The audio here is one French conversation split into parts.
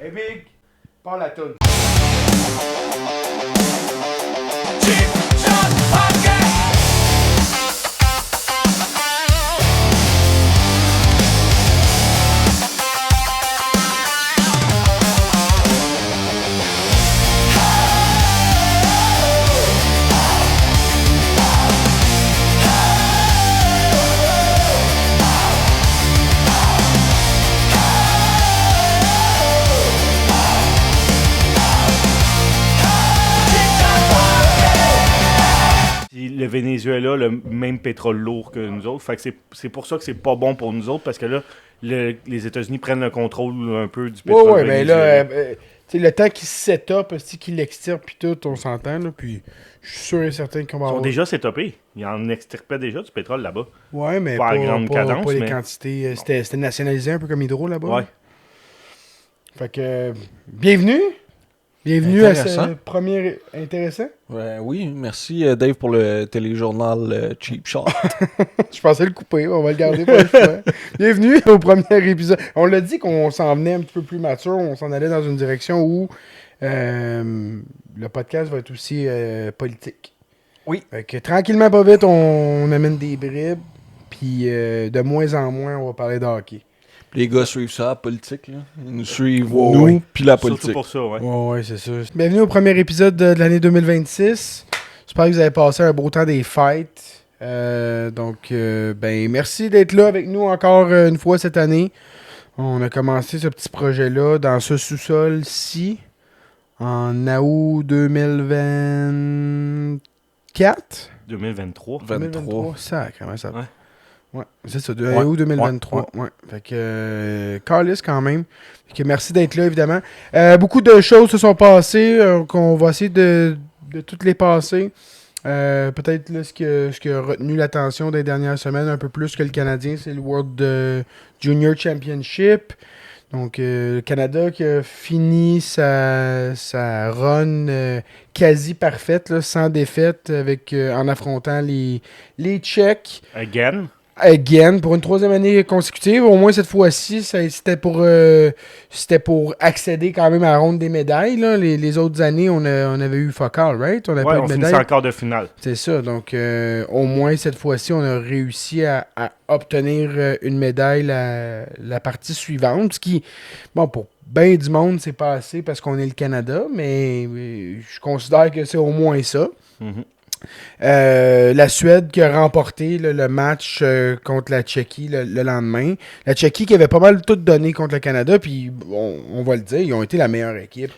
Hey Big, parle la toune. Le Venezuela a le même pétrole lourd que nous autres. Fait que c'est pour ça que c'est pas bon pour nous autres, parce que là, les États-Unis prennent le contrôle un peu du pétrole. Ouais, mais là, le temps qu'ils se set up, qu'ils l'extirpent puis tout, on s'entend, là, puis je suis sûr et certain qu'on va Ils sont avoir... déjà setupés. Ils en extirpaient déjà du pétrole là-bas. Ouais, mais pas à grande cadence, pas les mais... quantités. C'était nationalisé un peu comme Hydro là-bas. Ouais. Là. Fait que, bienvenue. Bienvenue à ce premier intéressant. Oui, merci Dave pour le téléjournal Cheap Shot. Je pensais le couper, on va le garder pour le choix. Bienvenue au premier épisode. On l'a dit qu'on s'en venait un petit peu plus mature, on s'en allait dans une direction où le podcast va être aussi politique. Oui. Fait que tranquillement, pas vite, on amène des bribes, puis de moins en moins, on va parler de hockey. Les gars suivent ça, la politique. Là. Ils nous suivent, nous, puis la politique. Surtout pour ça, ouais. Ouais, c'est ça. Bienvenue au premier épisode de l'année 2026. J'espère que vous avez passé un beau temps des fêtes. Merci d'être là avec nous encore une fois cette année. On a commencé ce petit projet-là dans ce sous-sol-ci en août 2024. 2023. 23. Sacrément, ça va. Ouais. Ouais, c'est ça, août 2023. Ouais. Fait que, Carlis quand même. Fait que merci d'être là, évidemment. Beaucoup de choses se sont passées, qu'on va essayer de toutes les passer. Peut-être là, ce qui a retenu l'attention des dernières semaines, un peu plus que le Canadien, c'est le World Junior Championship. Donc, le Canada qui a fini sa run quasi parfaite, là, sans défaite, en affrontant les Tchèques. Again, pour une troisième année consécutive. Au moins cette fois-ci, c'était pour accéder quand même à la ronde des médailles. Là. Les autres années, on avait eu fuck all, right? On on finissait en quart de finale. C'est ça. Donc, au moins cette fois-ci, on a réussi à obtenir une médaille la partie suivante. Ce qui, bon, pour bien du monde, c'est pas assez parce qu'on est le Canada, mais je considère que c'est au moins ça. Mm-hmm. La Suède qui a remporté le match contre la Tchéquie le lendemain. La Tchéquie qui avait pas mal tout donné contre le Canada, puis on va le dire, ils ont été la meilleure équipe.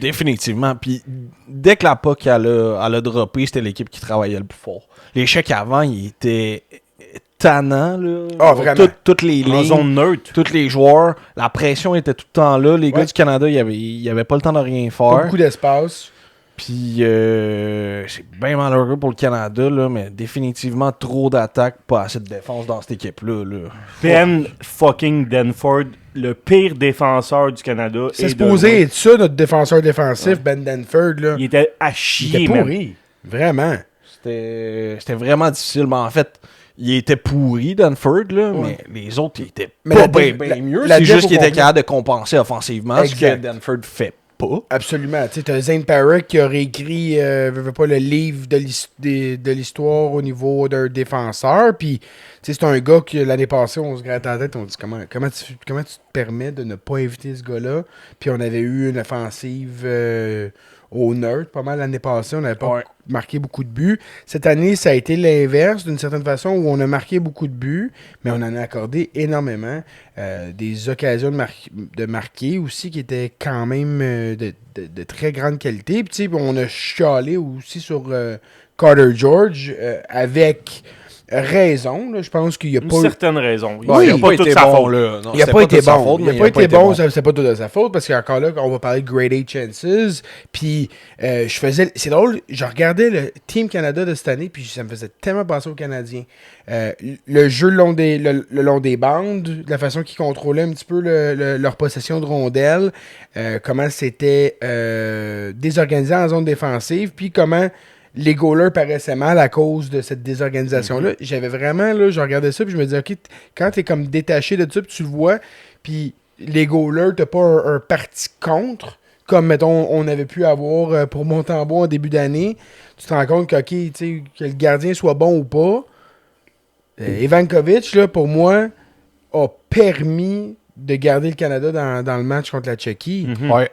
Définitivement. Puis dès que la POC elle a droppé, c'était l'équipe qui travaillait le plus fort. Les Tchèques avant, ils étaient tannants. Là. Ah, vraiment. Toutes les lignes, en zone neutre. tous les joueurs, la pression était tout le temps là. Les gars du Canada, il y avait pas le temps de rien faire. Pas beaucoup d'espace. Puis c'est bien malheureux pour le Canada, là, mais définitivement trop d'attaques, pas assez de défense dans cette équipe-là. Là. Ben fucking Denford, le pire défenseur du Canada. C'est supposé être ça, notre défenseur défensif, Ben Denford. Là. Il était à chier, il était pourri. Vraiment. C'était vraiment difficile, mais en fait, il était pourri, Denford, là, mais les autres, ils étaient pas bien mieux. C'est juste qu'il était capable de compenser offensivement, ce que Denford fait pas. Absolument. Tu as Zane Parrott qui a réécrit pas le livre de l'histoire au niveau d'un défenseur. Puis c'est un gars que l'année passée, on se grattait la tête. On dit comment tu te permets de ne pas inviter ce gars-là. Puis on avait eu une offensive au nerd pas mal l'année passée. On n'avait pas marqué beaucoup de buts. Cette année, ça a été l'inverse d'une certaine façon où on a marqué beaucoup de buts, mais on en a accordé énormément. Des occasions de marquer aussi qui étaient quand même de très grande qualité. Puis on a chialé aussi sur Carter George avec raison. Là. Je pense qu'il n'y a pas une certaine raison. Il n'a pas été bon. Là. Non, il n'a pas été bon. Il n'a pas été bon. C'est pas tout de sa faute parce qu'encore là, on va parler de Grade A Chances. Puis c'est drôle, je regardais le Team Canada de cette année, puis ça me faisait tellement penser aux Canadiens. Le jeu le long des bandes, la façon qu'ils contrôlaient un petit peu leur possession de rondelles, comment c'était désorganisé en zone défensive, puis comment les goalers paraissaient mal à cause de cette désorganisation-là. J'avais vraiment, là, je regardais ça, puis je me disais, OK, quand t'es comme détaché de ça, puis tu le vois, puis les goalers, t'as pas un parti contre, comme, mettons, on avait pu avoir pour Montembeau en début d'année. Tu te rends compte que, OK, tu sais, que le gardien soit bon ou pas, Ivankovic, là, pour moi, a permis de garder le Canada dans le match contre la Tchéquie. Ouais.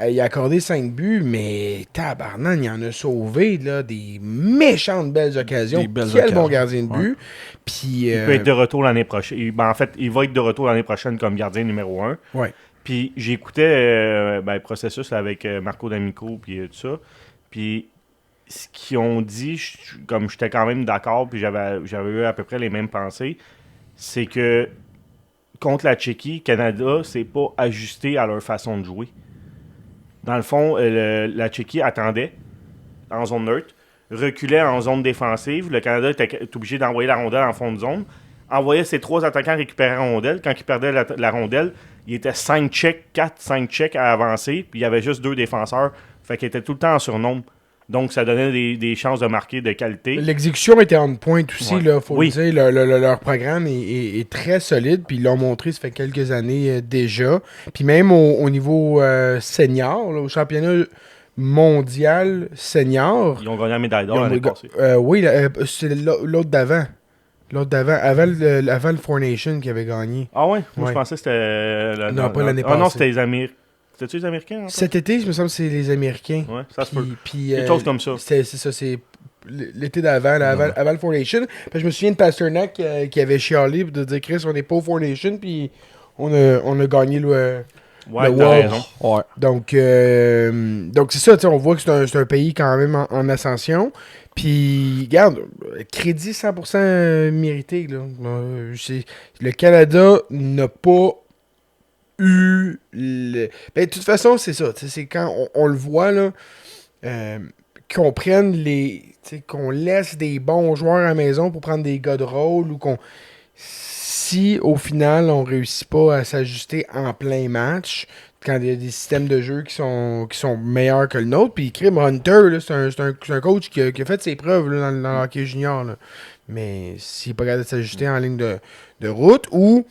Il a accordé 5 buts, mais tabarnan, il en a sauvé là, des méchantes belles occasions. Quel bon gardien de but. Puis, il peut être de retour l'année prochaine. En fait, il va être de retour l'année prochaine comme gardien numéro 1. Ouais. Puis j'écoutais le processus avec Marco D'Amico puis tout ça. Puis ce qu'ils ont dit, comme j'étais quand même d'accord, puis j'avais eu à peu près les mêmes pensées, c'est que contre la Tchéquie, Canada s'est pas ajusté à leur façon de jouer. Dans le fond, la Tchéquie attendait en zone neutre, reculait en zone défensive. Le Canada était obligé d'envoyer la rondelle en fond de zone. Envoyait ses 3 attaquants récupérer la rondelle. Quand ils perdaient la rondelle, il était 5 checks, 4-5 checks à avancer, puis il y avait juste 2 défenseurs. Fait qu'il était tout le temps en surnombre. Donc, ça donnait des chances de marquer de qualité. L'exécution était en point aussi, ouais. Faut le dire. Leur programme est très solide, puis ils l'ont montré, ça fait quelques années déjà. Puis même au niveau senior, là, au championnat mondial senior... Ils ont gagné la médaille d'or l'année passée. Oui, c'est l'autre d'avant. Avant le Four Nations qui avait gagné. Ah ouais? Moi, je pensais que c'était... non, pas l'année passée. Ah non, c'était les Américains. C'était-tu les Américains? Cet été, je me semble que c'est les Américains. Ouais, ça se peut. Quelque chose comme ça. C'est ça, c'est l'été d'avant, avant le Four Nations. Je me souviens de Pasternak qui avait chialé de dire, Chris, on n'est pas au Four Nations, puis on a gagné le raison. Ouais. Donc c'est ça, on voit que c'est un pays quand même en ascension. Puis, regarde, crédit 100% mérité. Là. Le Canada n'a pas eu... Ben, de toute façon, c'est ça. C'est quand on le voit, là, qu'on prenne qu'on laisse des bons joueurs à la maison pour prendre des gars de rôle ou qu'on... Si, au final, on réussit pas à s'ajuster en plein match, quand il y a des systèmes de jeu qui sont meilleurs que le nôtre, puis Krim Hunter, là, c'est un coach qui a fait ses preuves là, dans le hockey junior. Là. Mais s'il n'est pas capable de s'ajuster en ligne de route ou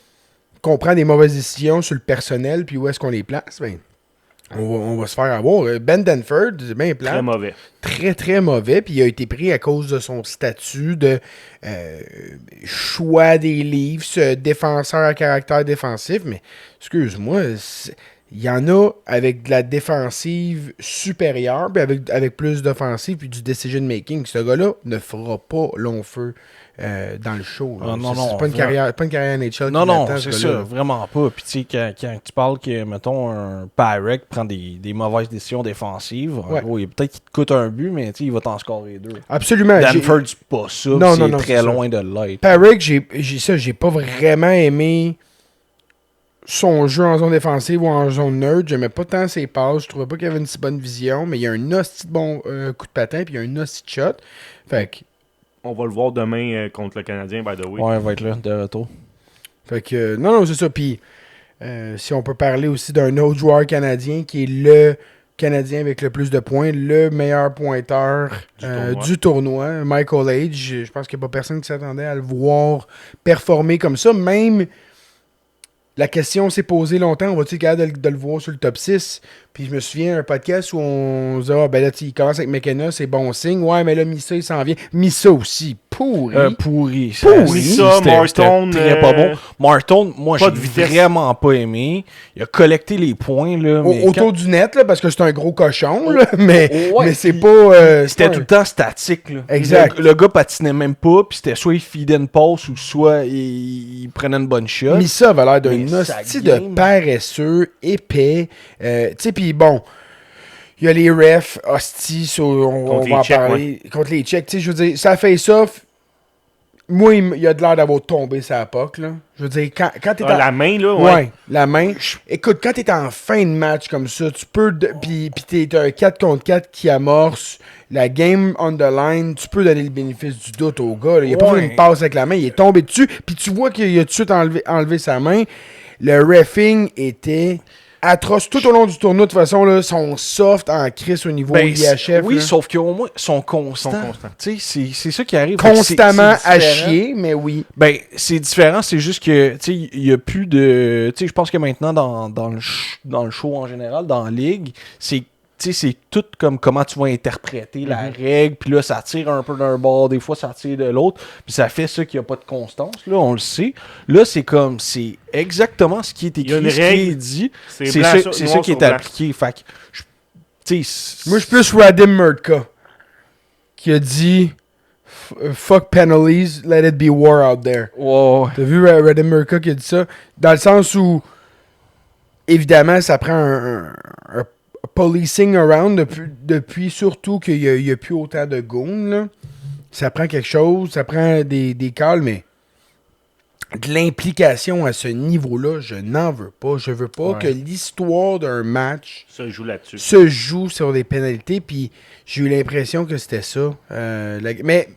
qu'on prend des mauvaises décisions sur le personnel, puis où est-ce qu'on les place, ben, on va se faire avoir. Ben Denford, c'est bien plat. Très mauvais. Très, très mauvais. Puis il a été pris à cause de son statut de choix des Leafs, défenseur à caractère défensif. Mais, excuse-moi, il y en a avec de la défensive supérieure, puis avec plus d'offensive, puis du decision-making. Ce gars-là ne fera pas long feu dans le show. Ah, c'est pas une carrière NHL. Non, c'est ça, vraiment pas. Puis tu sais, quand tu parles que, mettons, un Pyrrhic prend des mauvaises décisions défensives, peut-être qu'il te coûte un but, mais il va t'en scorer 2. Absolument. Danford, c'est pas ça. C'est très loin de l'être. Pyrrhic, j'ai pas vraiment aimé son jeu en zone défensive ou en zone neutre. J'aimais pas tant ses passes. Je trouvais pas qu'il avait une si bonne vision, mais il y a un hostie de bon coup de patin, puis il y a un hostie de shot. Fait que on va le voir demain contre le Canadien, by the way. Ouais, il va être là, de retour. Fait que, non, c'est ça. Puis, si on peut parler aussi d'un autre joueur canadien qui est le Canadien avec le plus de points, le meilleur pointeur du tournoi, Michael Age. Je pense qu'il n'y a pas personne qui s'attendait à le voir performer comme ça. Même, la question s'est posée longtemps, on va-tu être capable de le voir sur le top 6? Puis je me souviens d'un podcast où on se dit, ben là, il commence avec McKenna, c'est bon signe. Ouais, mais là, Missa, il s'en vient. Missa aussi, pourri. Missa, Martin. Très pas bon. Martin, moi, j'ai vraiment pas aimé. Il a collecté les points. Là, autour du net, là, parce que c'est un gros cochon, là, mais c'est pas... c'était tout le temps statique. Là. Exact. Le gars patinait même pas, puis c'était soit il feedait une passe ou soit il prenait une bonne shot. Missa avait l'air d'un hostie de paresseux, épais. Tu sais, puis bon, il y a les refs, hostie, on va en parler. Contre les Tchèques, tu sais, je veux dire, ça fait ça. Moi, il a de l'air d'avoir tombé sa POC, là. Je veux dire, quand t'es la main, là, ouais. La main. Écoute, quand t'es en fin de match comme ça, tu peux... Puis t'es un 4 contre 4 qui amorce la game on the line, tu peux donner le bénéfice du doute au gars. Là. Il a pas fait une passe avec la main, il est tombé dessus, puis tu vois qu'il a tout de suite enlevé sa main. Le reffing était atroces tout au long du tournoi. De toute façon, là, sont soft en crise au niveau IHF. Oui, là. sauf qu'au moins, ils sont constants. C'est ça qui arrive. Constamment à chier, mais oui. Ben, c'est différent. C'est juste que, il n'y a plus de... Tu sais, je pense que maintenant, dans le show en général, dans la ligue, c'est tout comme comment tu vas interpréter la règle, puis là, ça tire un peu d'un bord, des fois, ça tire de l'autre, puis ça fait ça qu'il n'y a pas de constance, là, on le sait. Là, c'est exactement ce qui est écrit, ce qui est dit, c'est ça qui est appliqué. Fait que, moi, je suis plus Radim Murtka, qui a dit « Fuck penalties, let it be war out there ». Ouais. T'as vu Radim Murtka qui a dit ça? Dans le sens où, évidemment, ça prend un policing around depuis surtout qu'il n'y a plus autant de goons, là. Ça prend quelque chose, ça prend des calls, mais de l'implication à ce niveau-là, je n'en veux pas. Je veux pas que l'histoire d'un match se joue sur des pénalités, puis j'ai eu l'impression que c'était ça. Mais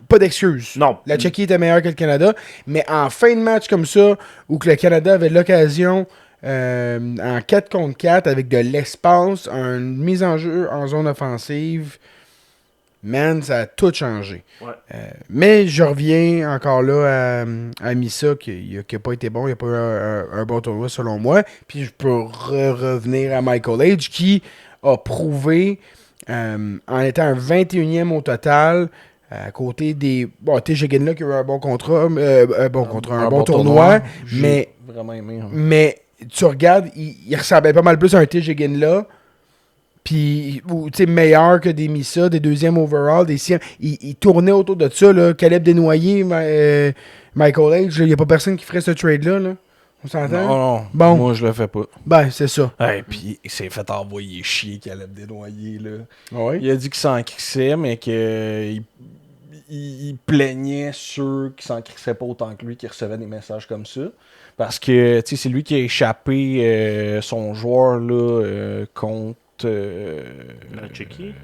pas d'excuse. Non. La Tchéquie était meilleure que le Canada, mais en fin de match comme ça, où que le Canada avait l'occasion... en 4 contre 4 avec de l'espace, une mise en jeu en zone offensive, man, ça a tout changé. Ouais. Mais je reviens encore là à Missa qui n'a pas été bon, il n'a pas eu un bon tournoi selon moi. Puis je peux revenir à Michael Age qui a prouvé en étant un 21e au total. À côté des... Bon, Tejagin là qui a eu un bon contrat, un bon tournoi, mais... Vraiment aimé. Mais tu regardes, il ressemblait pas mal plus à un Tejagin là, puis, tu sais, meilleur que des Missa, des deuxièmes overall, des siens. Il tournait autour de ça, là. Caleb Desnoyers, Michael Age, il n'y a pas personne qui ferait ce trade-là, là. On s'entend? Non, bon. Moi, je le fais pas. Ben, c'est ça. Et puis, il s'est fait envoyer chier, Caleb Desnoyers, là. Oui. Il a dit qu'il s'en crissait, mais qu'il il plaignait ceux qui s'en crissaient pas autant que lui, qui recevaient des messages comme ça. Parce que, tu sais, c'est lui qui a échappé son joueur, là, contre... la Tchéquie?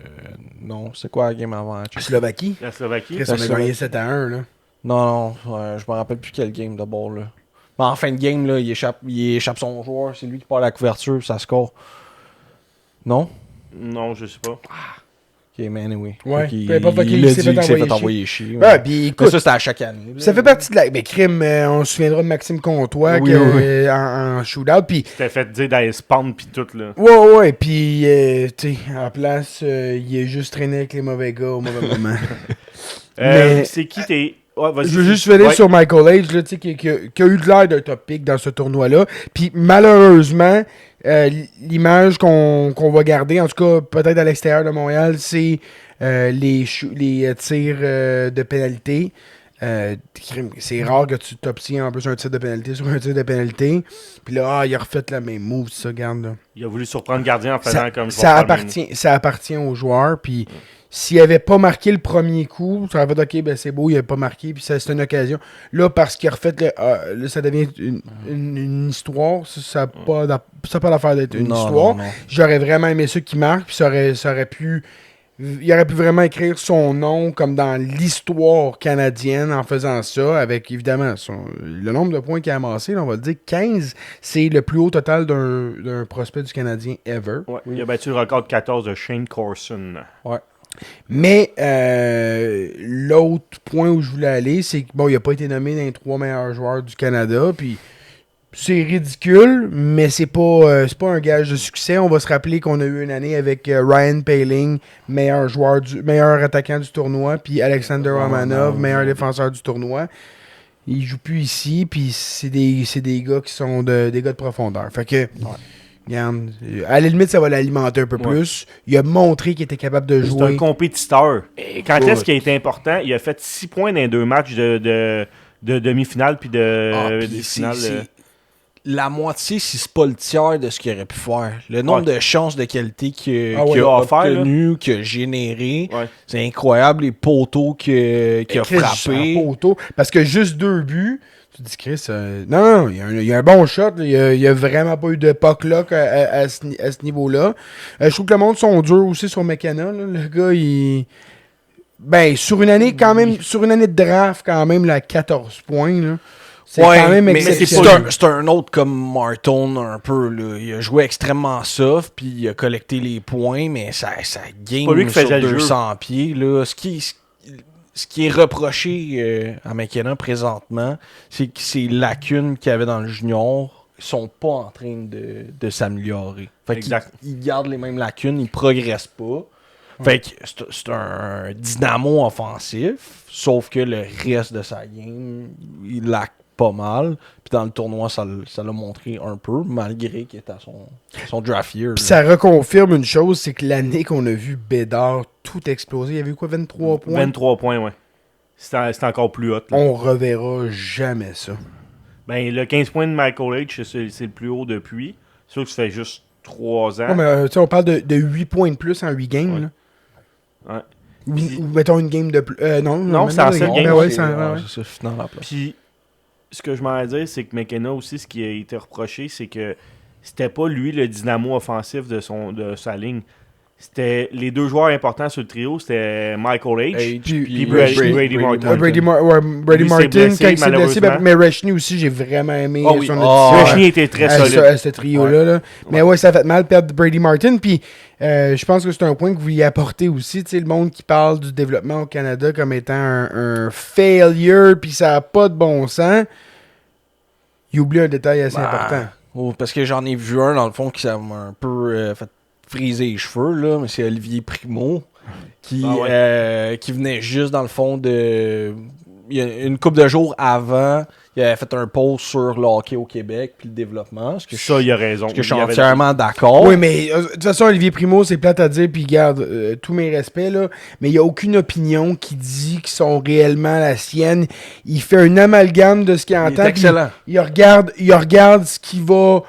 Non, c'est quoi la game avant? La Slovaquie? La Slovaquie? On a gagné 7-1, là. Non, je me rappelle plus quel game d'abord, là. Mais en fin de game, là, il échappe son joueur, c'est lui qui part à la couverture, ça score. Non? Non, je sais pas. Ok, mais anyway. Ouais, il s'est fait envoyer chier. Ouais, puis écoute, ça, c'était à chaque année. Ça fait partie de la... Mais crime, on se souviendra de Maxime Comtois en shootout, puis... C'était fait dire d'aller spawn puis tout, là. Ouais, puis, tu sais, en place, il est juste traîné avec les mauvais gars au mauvais moment. Mais... C'est qui t'es... Ouais, je veux juste venir sur Michael Age, là, qui a eu de l'air d'un top pick dans ce tournoi-là. Puis malheureusement, l'image qu'on va garder, en tout cas peut-être à l'extérieur de Montréal, c'est les tirs de pénalité. C'est rare que tu t'obtiens en plus un tir de pénalité sur un tir de pénalité. Puis là, il a refait la même move, ça, regarde là. Il a voulu surprendre le gardien en faisant comme ça appartient aux joueurs, puis... S'il n'avait pas marqué le premier coup, ça aurait fait OK, ben c'est beau, il n'avait pas marqué, puis c'est une occasion. Là, parce qu'il a refait, là, ça devient une histoire. Ça n'a pas l'affaire d'être une histoire. Non. J'aurais vraiment aimé ça qui marque, puis ça aurait pu. Il aurait pu vraiment écrire son nom comme dans l'histoire canadienne en faisant ça, avec évidemment le nombre de points qu'il a amassé, là, on va le dire 15, c'est le plus haut total d'un prospect du Canadien ever. Ouais, il a battu le record de 14 de Shane Corson. Ouais. Mais l'autre point où je voulais aller, c'est que bon, il n'a pas été nommé dans les 3 meilleurs joueurs du Canada, puis c'est ridicule, mais c'est pas un gage de succès. On va se rappeler qu'on a eu une année avec Ryan Poehling, meilleur attaquant du tournoi, puis Alexander Romanov, meilleur défenseur du tournoi. Il joue plus ici, puis c'est des gars qui sont des gars de profondeur. Fait que... Ouais. Regarde, à la limite, ça va l'alimenter un peu plus. Il a montré qu'il était capable de jouer. C'est un compétiteur. Quand est-ce qu'il a été important? Il a fait 6 points dans les 2 matchs de demi-finale puis de finale. La moitié, si c'est pas le tiers de ce qu'il aurait pu faire. Le nombre de chances de qualité qu'il a obtenu, qu'il a généré, c'est incroyable. Les poteaux qu'il a frappés. Parce que juste 2 buts... Tu dis, Chris, non, il y a un bon shot. Il y a vraiment pas eu de puck-lock à ce niveau-là. Je trouve que le monde sont durs aussi sur McKenna. Là. Le gars, il... Ben, sur une année de draft, quand même, là, 14 points. Là. C'est quand même mais exceptionnel. c'est un autre comme Martin un peu. Là. Il a joué extrêmement soft, puis il a collecté les points, mais ça game pas lui qui sur faisait le 200 pieds. Là. Ce qui est reproché à McKenna présentement, c'est que ces lacunes qu'il y avait dans le junior sont pas en train de s'améliorer. Fait qu'il garde les mêmes lacunes, il progresse pas. Fait que c'est un dynamo offensif, sauf que le reste de sa game, il laque pas mal. Puis dans le tournoi, ça l'a montré un peu, malgré qu'il était à son draft year. Puis ça reconfirme une chose, c'est que l'année qu'on a vu Bédard tout exploser, il y avait eu quoi, 23 points? 23 points, ouais. C'est encore plus haut. Là. On reverra jamais ça. Ben, le 15 points de Michael H, c'est le plus haut depuis. C'est sûr que ça fait juste 3 ans. Ouais, mais on parle de 8 points de plus en 8 games. Ouais. Là. Ouais. Ou mettons une game de plus. Non, c'est en 7 games. Ouais, c'est ça, final à la place. Puis, ce que je m'en vais dire, c'est que McKenna aussi, ce qui a été reproché, c'est que c'était pas lui le dynamo offensif de sa ligne. C'était les deux joueurs importants sur le trio, c'était Michael H. Puis Brady Martin. Brady Lui, Martin, s'est blessé, quand il s'est blessé, malheureusement. mais Reshny aussi, j'ai vraiment aimé Oh oui. son Reshny était très solide. à ce trio-là. Là. Mais ouais, ça fait mal de perdre Brady Martin. Puis je pense que c'est un point que vous y apportez aussi. Tu sais, le monde qui parle du développement au Canada comme étant un failure, puis ça n'a pas de bon sens. Il oublie un détail assez important. Oh, parce que j'en ai vu un, dans le fond, qui ça m'a un peu fait friser les cheveux, là, mais c'est Olivier Primo, qui venait juste, dans le fond, de... Il y a une couple de jours avant, il avait fait un post sur le hockey au Québec puis le développement. Ça, il a raison. Parce que je suis entièrement d'accord. Oui, mais de toute façon, Olivier Primo, c'est plate à dire, puis garde tous mes respects, là, mais il n'y a aucune opinion qui dit qu'ils sont réellement la sienne. Il fait un amalgame de ce qu'il entend. Il est excellent. Il regarde ce qu'il va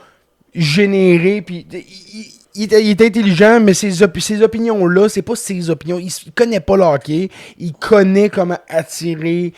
générer, puis il est intelligent, mais ces opinions-là, c'est pas ses opinions. Il connaît pas le hockey. Il connaît comment attirer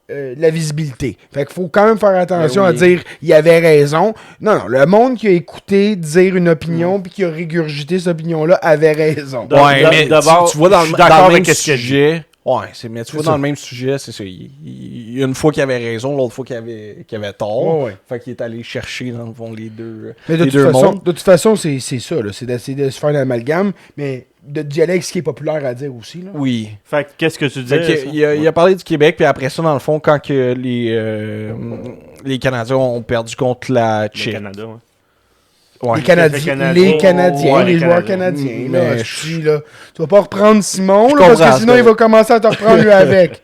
la visibilité. Fait qu'il faut quand même faire attention à dire il avait raison. Non, le monde qui a écouté dire une opinion puis qui a régurgité cette opinion-là avait raison. Ouais, mais d'abord, tu vois dans je suis le d'accord même avec ce qu'il sujet... Ouais, mais tu vois, ça. dans le même sujet, c'est ça. Il y a une fois qu'il avait raison, l'autre fois qu'il avait tort. Ouais. Fait qu'il est allé chercher, dans le fond, les deux. Mais les deux mondes. de toute façon, c'est ça. Là, c'est d'essayer de se faire l'amalgame, mais de dialecte, ce qui est populaire à dire aussi. Là. Oui. Fait que, qu'est-ce que tu disais? Fait que, il a parlé du Québec, puis après ça, dans le fond, quand que les Canadiens ont perdu contre la Le Tchèque. Canada, ouais. Ouais. Les Canadiens, Ouais, les les joueurs Canadiens. canadiens. Mais Là, là. Tu vas pas reprendre Simon, Je là, parce que comprends, sinon ça. il va commencer à te reprendre lui avec.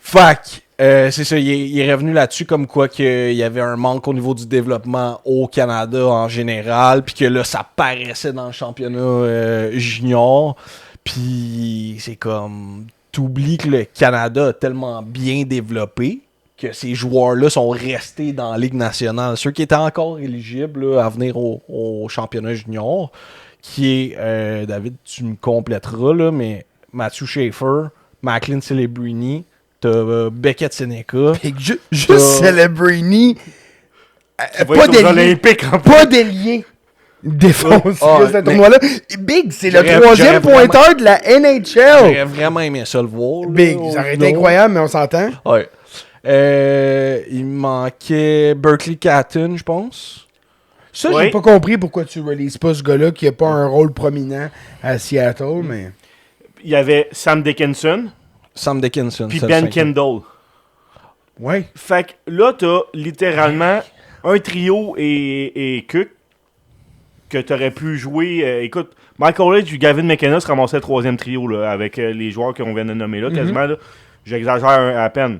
Fac, c'est ça, il est revenu là-dessus comme quoi qu'il y avait un manque au niveau du développement au Canada en général, puis que là, ça paraissait dans le championnat junior. Puis c'est comme, t'oublies que le Canada a tellement bien développé que ces joueurs-là sont restés dans la Ligue nationale. Ceux qui étaient encore éligibles là, à venir au championnat junior, qui est, David, tu me compléteras, là, mais Matthew Schaefer, Macklin Celebrini, t'as Beckett Seneca. Juste Celebrini, pas des des Olympiques en pas d'ailier défensif Ah, ce tournoi-là. Big, c'est le j'aurais troisième vraiment- pointeur de la NHL. J'aurais vraiment aimé ça le voir. là, Big, au ça aurait été judo. incroyable, mais on s'entend. Ouais. Il manquait Berkeley Catton, je pense. Ça, Oui. j'ai pas compris pourquoi tu releases pas ce gars-là qui a pas un rôle prominent à Seattle, mais... Il y avait Sam Dickinson, Sam Dickinson. puis c'est le Ben cinquième. Kendall. Ouais. Fait que là, t'as littéralement un trio et Cook que t'aurais pu jouer. Écoute, Michael H et Gavin McKenna se ramassaient le troisième trio là, avec les joueurs qu'on vient de nommer là, quasiment. Là, j'exagère à peine.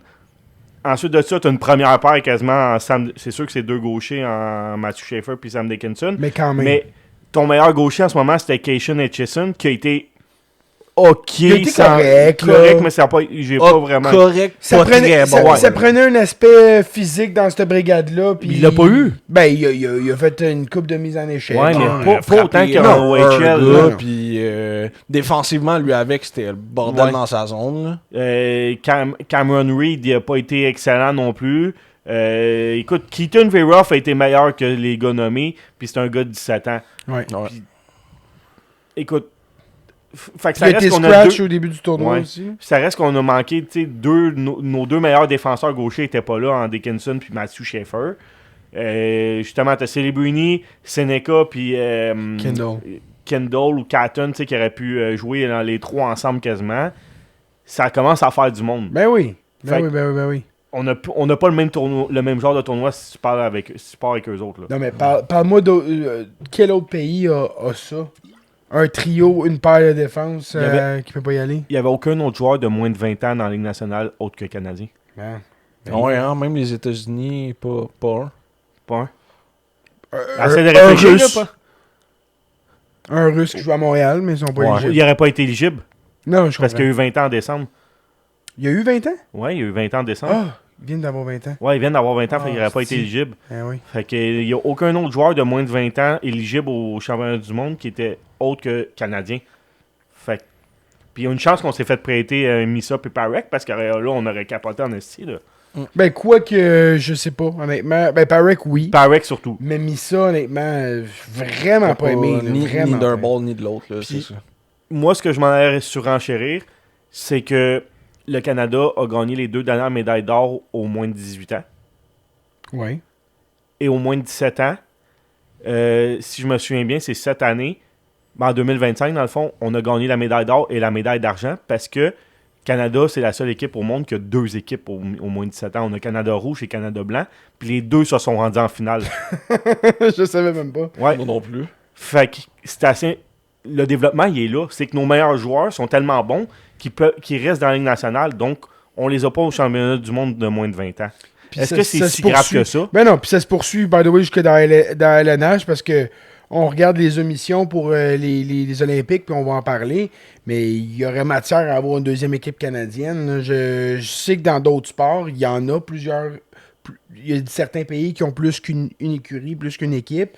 Ensuite de ça, t'as une première paire quasiment en Sam. C'est sûr que c'est deux gauchers en Matthew Schaefer puis Sam Dickinson. Mais quand même. Mais ton meilleur gaucher en ce moment, c'était Keishan Etchison, qui a été OK. Il a été correct, là. mais ça a pas, j'ai pas vraiment... Correct, Ça pas prenait, très bon. ça prenait un aspect physique dans cette brigade-là. Puis Il l'a pas eu. Ben, il a fait une coupe de mise en échec. Ouais, mais là. pas autant qu'un non, OHL. gars, là. puis défensivement, lui avec, c'était le bordel Ouais. dans sa zone. Là. Cameron Reed, il a pas été excellent non plus. Écoute, Keaton Veroff a été meilleur que les gars nommés, puis c'est un gars de 17 ans. Ouais. Ouais. Écoute, Fait que Il ça a été reste qu'on a scratch deux... au début du tournoi Ouais. aussi. Ça reste qu'on a manqué, tu sais, nos deux meilleurs défenseurs gauchers étaient pas là, en Dickinson puis Matthew Schaefer. Justement, t'as Celebrini, Seneca puis Kendall ou Catton, tu sais, qui auraient pu jouer dans les trois ensemble quasiment. Ça commence à faire du monde. Ben oui. Fait Ben oui. On n'a pas le même genre de tournoi si tu pars avec eux autres. Là. Non, mais parle-moi de quel autre pays a ça? Un trio, une paire de défense qui peut pas y aller? Il n'y avait aucun autre joueur de moins de 20 ans dans la Ligue nationale autre que Canadien. Ben, Ouais, hein, même les États-Unis, pas un. Pas un. un Essaie de réfléchir, Russe. là, pas. Un Russe qui joue à Montréal, mais ils sont pas Ouais. éligibles. Il n'aurait pas été éligible Non, je parce comprends. qu'il a eu 20 ans en décembre. Il a eu 20 ans? Ouais, il a eu 20 ans en décembre. Ah, il vient d'avoir 20 ans. Ouais, il vient d'avoir 20 ans, fait qu'il n'aurait pas été si. éligible. Ah oui. Fait qu'il n'y a aucun autre joueur de moins de 20 ans éligible au championnat du monde qui était autre que Canadien. Fait que- Puis il y a une chance qu'on s'est fait prêter Missa et Parek parce que là, on aurait capoté en esti. Là. Ben, quoi que, je sais pas, honnêtement. Ben, Parek, oui. Parek surtout. Mais Missa, honnêtement, vraiment pas aimé. là, Ni vraiment d'un pas. bord ni de l'autre, là, Puis- c'est ça. Moi, ce que je m'en allais surenchérir, c'est que le Canada a gagné les 2 dernières médailles d'or au moins de 18 ans. Oui. Et au moins de 17 ans, si je me souviens bien, c'est cette année, ben en 2025, dans le fond, on a gagné la médaille d'or et la médaille d'argent parce que Canada, c'est la seule équipe au monde qui a 2 équipes au moins de 17 ans. On a Canada rouge et Canada blanc, puis les deux se sont rendus en finale. Je savais même pas. Ouais. Moi non plus. Fait que c'est assez... Le développement, il est là. C'est que nos meilleurs joueurs sont tellement bons qu'ils restent dans la Ligue nationale, donc on les a pas au championnat du monde de moins de 20 ans. Puis Est-ce ça- que c'est ça si se grave poursuit. que ça? Ben non, puis ça se poursuit, by the way, jusque dans LNH, parce que on regarde les omissions pour les Olympiques, puis on va en parler, mais il y aurait matière à avoir une deuxième équipe canadienne. Là. Je sais que dans d'autres sports, il y en a plusieurs. Il y a certains pays qui ont plus qu'une écurie, plus qu'une équipe.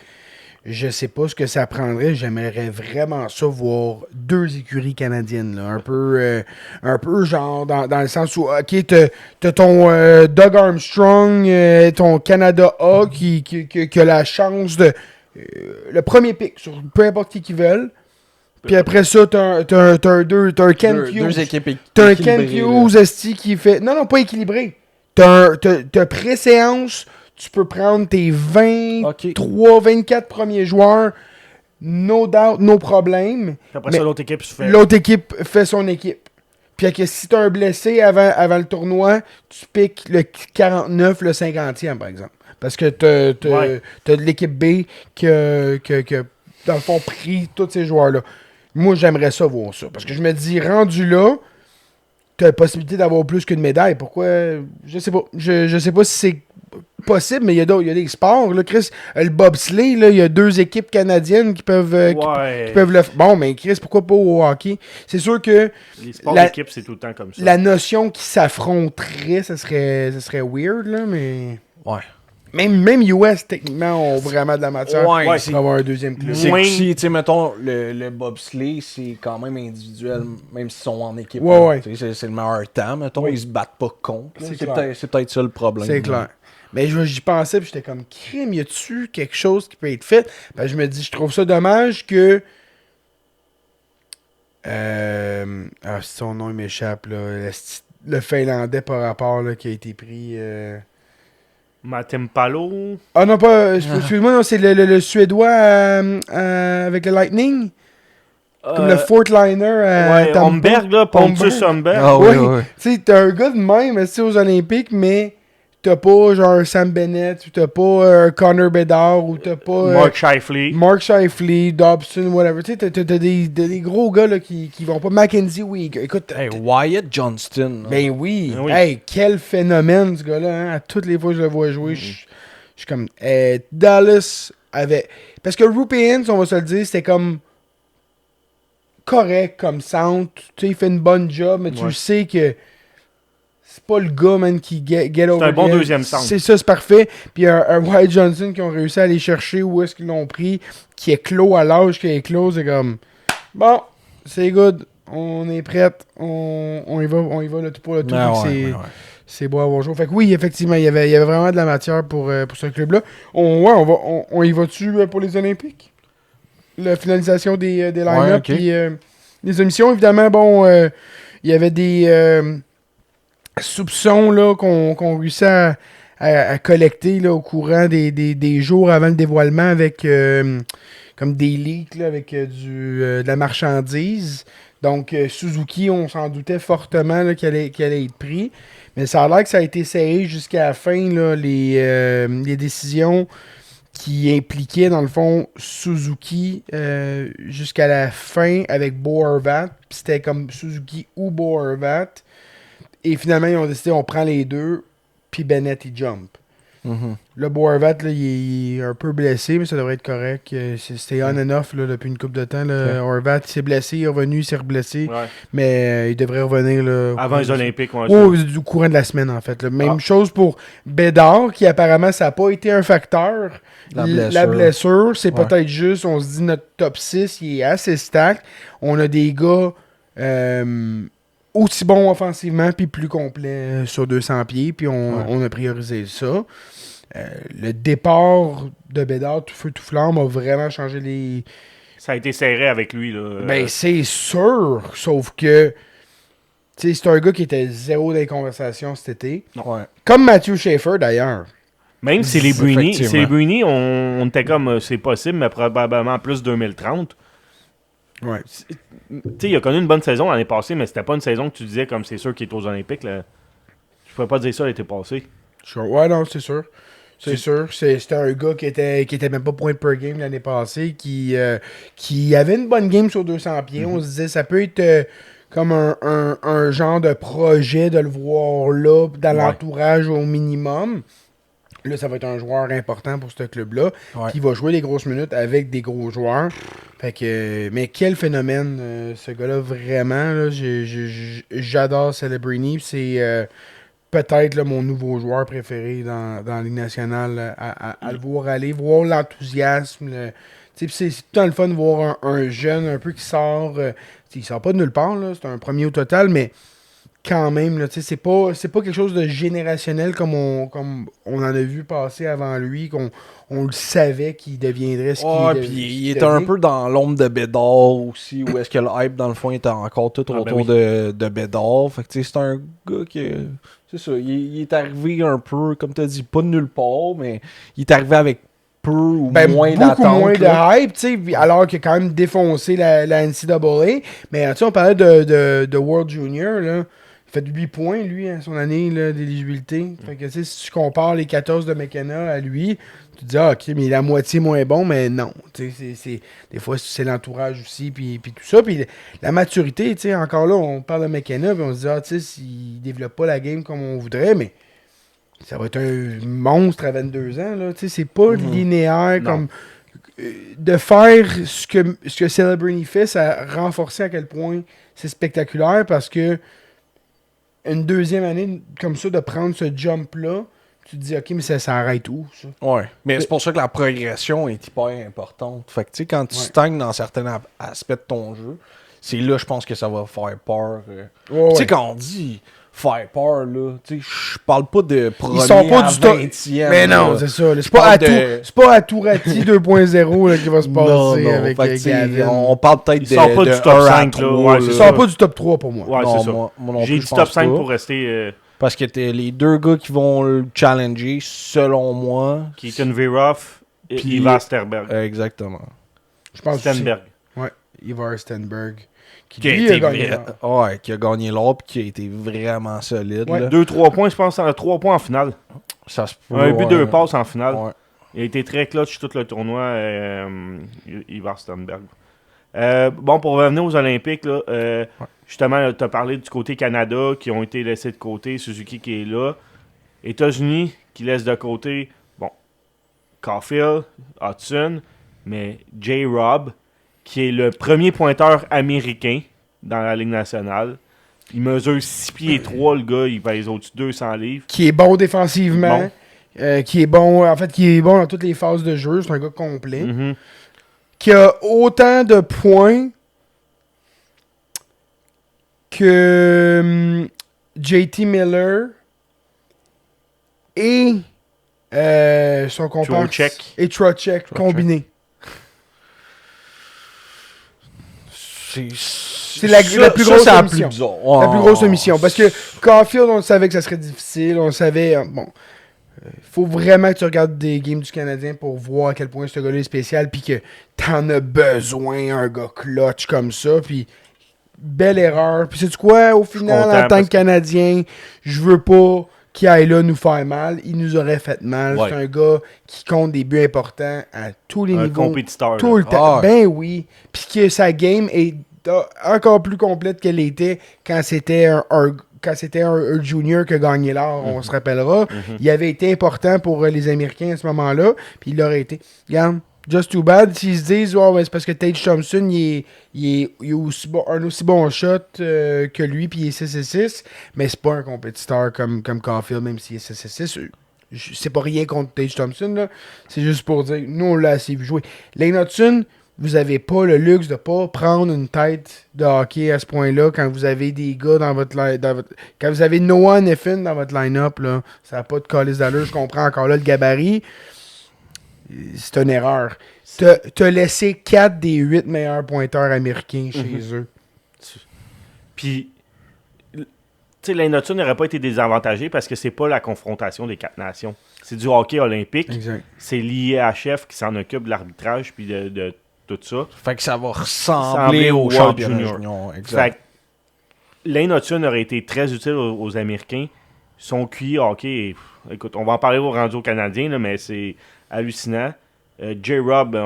Je sais pas ce que ça prendrait. J'aimerais vraiment ça voir 2 écuries canadiennes. Là. Un peu genre dans le sens où, ok, t'as ton Doug Armstrong, ton Canada A qui a la chance de... le premier pick sur peu importe qui veulent. Puis après ça, t'as un Kent Hughes. Deux équipes T'as un équilibrées, Kent là. Hughes, esti, qui fait... Non, pas équilibré. T'as pré-séance, tu peux prendre tes 23, 24 premiers joueurs, no doubt, no problème. Puis après Mais ça, l'autre équipe se fait... L'autre équipe fait son équipe. Puis que si t'as un blessé avant le tournoi, tu piques le 49, le 50e, par exemple. Parce que t'as de l'équipe B qui a, dans le fond, pris tous ces joueurs-là. Moi, j'aimerais ça voir ça. Parce que je me dis, rendu là, t'as la possibilité d'avoir plus qu'une médaille. Pourquoi? Je sais pas. Je sais pas si c'est possible, mais il y a des sports. Là, Chris, le bobsleigh, là, il y a 2 équipes canadiennes qui peuvent, qui peuvent le faire. Bon, mais Chris, pourquoi pas au hockey? C'est sûr que Les sports la- d'équipe, c'est tout le temps comme ça. la notion qui s'affronterait, ça serait weird, là, mais... Ouais. Même US, techniquement, ont vraiment de la matière Ouais, pour c'est- avoir un deuxième club. C'est Moins- que si, tu sais, mettons, le bobsleigh, c'est quand même individuel, même s'ils sont en équipe. Ouais, hein. ouais. Tu sais, c'est le meilleur temps, mettons, ils se battent pas contre. là. C'est C'est clair. peut-être ça le problème. C'est clair. Mais j'y pensais, puis j'étais comme, crime, y a-tu quelque chose qui peut être fait? Ben, je me dis, je trouve ça dommage que... son nom il m'échappe, là. Le Finlandais par rapport, là, qui a été pris... Matem Palo. Ah non, pas... Excuse-moi, non, c'est le Suédois avec le Lightning. Comme le Fort Liner à Ouais, Tampa. Homberg, là, Pontus Homberg. Ah Oui, ouais, ouais. tu sais, t'as un gars de même, tu sais, aux Olympiques, mais t'as pas genre Sam Bennett, ou t'as pas Connor Bedard, ou t'as pas Mark Scheifele. Mark Scheifele, Dobson, whatever. Tu sais, t'as des gros gars là, qui vont pas. Mackenzie, oui. Écoute, Hey, Wyatt Johnston. là. ben oui. Ben oui. Hey, quel phénomène ce gars-là. Hein? À toutes les fois que je le vois jouer, je suis comme. Dallas avait. Parce que Rupeens, on va se le dire, c'était comme correct comme centre. Tu sais, il fait une bonne job, mais tu Ouais. le sais que c'est pas le gars, man, qui get over un bon the edge. deuxième centre. C'est ça, c'est parfait. Puis un Wyatt Johnson qui ont réussi à aller chercher où est-ce qu'ils l'ont pris, qui est clos à l'âge qui est clos, c'est comme bon, c'est good, on est prête, on y va le tout pour le tout. Ah Fait que ouais, c'est- ouais, ouais. c'est beau à voir jouer. Fait que oui, effectivement, il y avait vraiment de la matière pour ce club-là. On y va-tu pour les Olympiques? La finalisation des line-up, ok. puis Les omissions, évidemment, bon, il y avait des soupçons là, qu'on réussit à collecter là, au courant des jours avant le dévoilement avec comme des leaks là, avec de la marchandise. Donc, Suzuki, on s'en doutait fortement là, qu'elle allait être pris. Mais ça a l'air que ça a été serré jusqu'à la fin, là, les décisions qui impliquaient, dans le fond, Suzuki jusqu'à la fin avec Bo Horvat. Puis c'était comme Suzuki ou Bo Horvat. Et finalement, ils ont décidé, on prend les deux, puis Bennett, il jump. Mhm. Là, Bo Horvat, là, il est un peu blessé, mais ça devrait être correct. C'était on and off là, depuis une couple de temps. Là. Horvat, il s'est blessé, il est revenu, il s'est reblessé. Ouais. Mais il devrait revenir. Là, Avant les Olympiques, ouais. au courant de la semaine, en fait. Là. Même chose pour Bédard, qui apparemment, ça n'a pas été un facteur. La blessure, c'est peut-être juste, on se dit, notre top 6, il est assez stack. On a des gars aussi bons offensivement, puis plus complets sur 200 pieds, puis on a priorisé ça. Le départ de Bédard, tout feu, tout flamme, a vraiment changé les... Ça a été serré avec lui, là. Ben, c'est sûr, sauf que c'est un gars qui était zéro dans les conversations cet été. Ouais. Comme Matthew Schaefer, d'ailleurs. Même si les Bruni, Effectivement. on était comme, c'est possible, mais probablement plus 2030. Ouais. Tu sais, il a connu une bonne saison l'année passée, mais c'était pas une saison que tu disais comme c'est sûr qu'il est aux Olympiques. Là. Je pouvais pas dire ça l'été passé. Sure. Ouais, non, c'est sûr. C'est sûr. C'était un gars qui était même pas point per game l'année passée, qui avait une bonne game sur 200 pieds. On se disait, ça peut être comme un genre de projet de le voir là, dans l'entourage au minimum. Là, ça va être un joueur important pour ce club-là. Ouais. Qui va jouer des grosses minutes avec des gros joueurs. Fait que, mais quel phénomène, ce gars-là, vraiment. Là, j'adore Celebrini. C'est peut-être là, mon nouveau joueur préféré dans la Ligue nationale. À le voir aller, voir l'enthousiasme. C'est tout le temps le fun de voir un jeune un peu qui sort. Il sort pas de nulle part. Là, c'est un premier au total, mais quand même, là, c'est pas quelque chose de générationnel comme on en a vu passer avant lui, on le savait qu'il deviendrait ce qu'il puis il était un peu dans l'ombre de Bédard aussi, où est-ce que le hype, dans le fond, était encore tout autour de Bédard. Fait que c'est un gars qui... C'est ça, il est arrivé un peu, comme tu as dit, pas de nulle part, mais il est arrivé avec peu ou moins d'attente. Beaucoup moins de hype, tu sais, alors qu'il a quand même défoncé la NCAA. Mais tu sais, on parlait de World Junior, là. Il fait 8 points, lui, à son année d'éligibilité. Fait que, tu sais, si tu compares les 14 de McKenna à lui, tu te dis, ah, ok, mais il est la moitié moins bon, mais non. Tu sais, des fois, c'est l'entourage aussi, puis tout ça. Puis la maturité, tu sais, encore là, on parle de McKenna, puis on se dit, ah, tu sais, s'il développe pas la game comme on voudrait, mais ça va être un monstre à 22 ans, là. Tu sais, c'est pas linéaire comme... De faire ce que Celebrini fait, ça a renforcé à quel point c'est spectaculaire, parce que une deuxième année comme ça, de prendre ce jump-là, tu te dis, ok, mais ça s'arrête où, ça? Ouais, mais c'est pour ça que la progression est hyper importante. Fait que, tu sais, quand tu stagnes dans certains aspects de ton jeu, c'est là, je pense que ça va faire peur. Tu sais, quand on dit faire peur, là, tu sais, je parle pas de premier Ils sont pas à du top. 20e. Mais non, c'est ça. C'est pas à Tourati 2.0 là, qui va se passer avec Gavin. On parle peut-être Ils sortent pas du top 5, là. Ouais, Ils sortent pas du top 3 pour moi. Ouais, Non, c'est ça. moi non J'ai plus, dit je top pense 5 pas. pour rester Parce que t'es les deux gars qui vont le challenger, selon moi. Keaton Veroff et Puis- Ivar Sterberg. Exactement. Je pense aussi. Stenberg. Ouais, Ivar Stenberg. Qui a, lui, été gagné l'or. qui a gagné l'or puis qui a été vraiment solide. Ouais. Là. 2-3 points, je pense, 3 points en finale. Ça se peut. Un but, 2 passes en finale. Ouais. Il a été très clutch tout le tournoi, Ivar Stenberg. Bon, pour revenir aux Olympiques, là, justement, tu as parlé du côté Canada qui ont été laissés de côté, Suzuki qui est là. États-Unis qui laissent de côté, bon, Caulfield, Hudson, mais J-Rob, qui est le premier pointeur américain dans la Ligue nationale. Il mesure 6 pieds 3, le gars, il pèse au-dessus de 200 livres. Qui est bon défensivement. Qui est bon, en fait, qui est bon dans toutes les phases de jeu. C'est un gars complet. Mhm. Qui a autant de points que JT Miller et son compagnon Trocheck. et Trocheck combinés. C'est la plus grosse c'est la omission. plus bizarre. La plus grosse omission. Parce que Caulfield, on savait que ça serait difficile. On savait... bon... faut vraiment que tu regardes des games du Canadien pour voir à quel point ce gars-là est spécial, puis que t'en as besoin, un gars clutch comme ça, puis belle erreur. Puis sais-tu quoi, au final, en tant que Canadien, je veux pas qu'il aille là nous faire mal. Il nous aurait fait mal. Ouais. C'est un gars qui compte des buts importants à tous les Un niveaux. compétiteur. Tout le temps. Ah. Ben oui. Puis que sa game est encore plus complète qu'elle était quand c'était un junior qui a gagné l'or, on se rappellera. Il avait été important pour les Américains à ce moment-là, puis il aurait été. Regarde, just too bad. S'ils se disent, oh, ben, c'est parce que Tage Thompson, il est un aussi bon shot que lui, puis il est 6-6, mais c'est pas un compétiteur comme Caulfield, même s'il est 6-6. C'est pas rien contre Tage Thompson, là. C'est juste pour dire, nous, on l'a assez vu jouer. Lane Hudson, vous avez pas le luxe de pas prendre une tête de hockey à ce point-là quand vous avez des gars dans votre quand vous avez Noah Neffin dans votre line-up, là, ça n'a pas de calice d'allure. Je comprends encore là le gabarit. C'est une erreur. T'as laissé 4 des 8 meilleurs pointeurs américains chez eux. Puis, tu sais, Lane Hudson n'aurait pas été désavantagé parce que c'est pas la confrontation des 4 nations. C'est du hockey olympique. Exact. C'est l'IHF qui s'en occupe de l'arbitrage puis de tout ça. Fait que ça va ressembler au World championnat Junior. junior. Fait Exact. que Lane Hudson aurait été très utile aux Américains. Son QI hockey, écoute, on va en parler au rendu aux Canadiens, là, mais c'est hallucinant. J-Rob,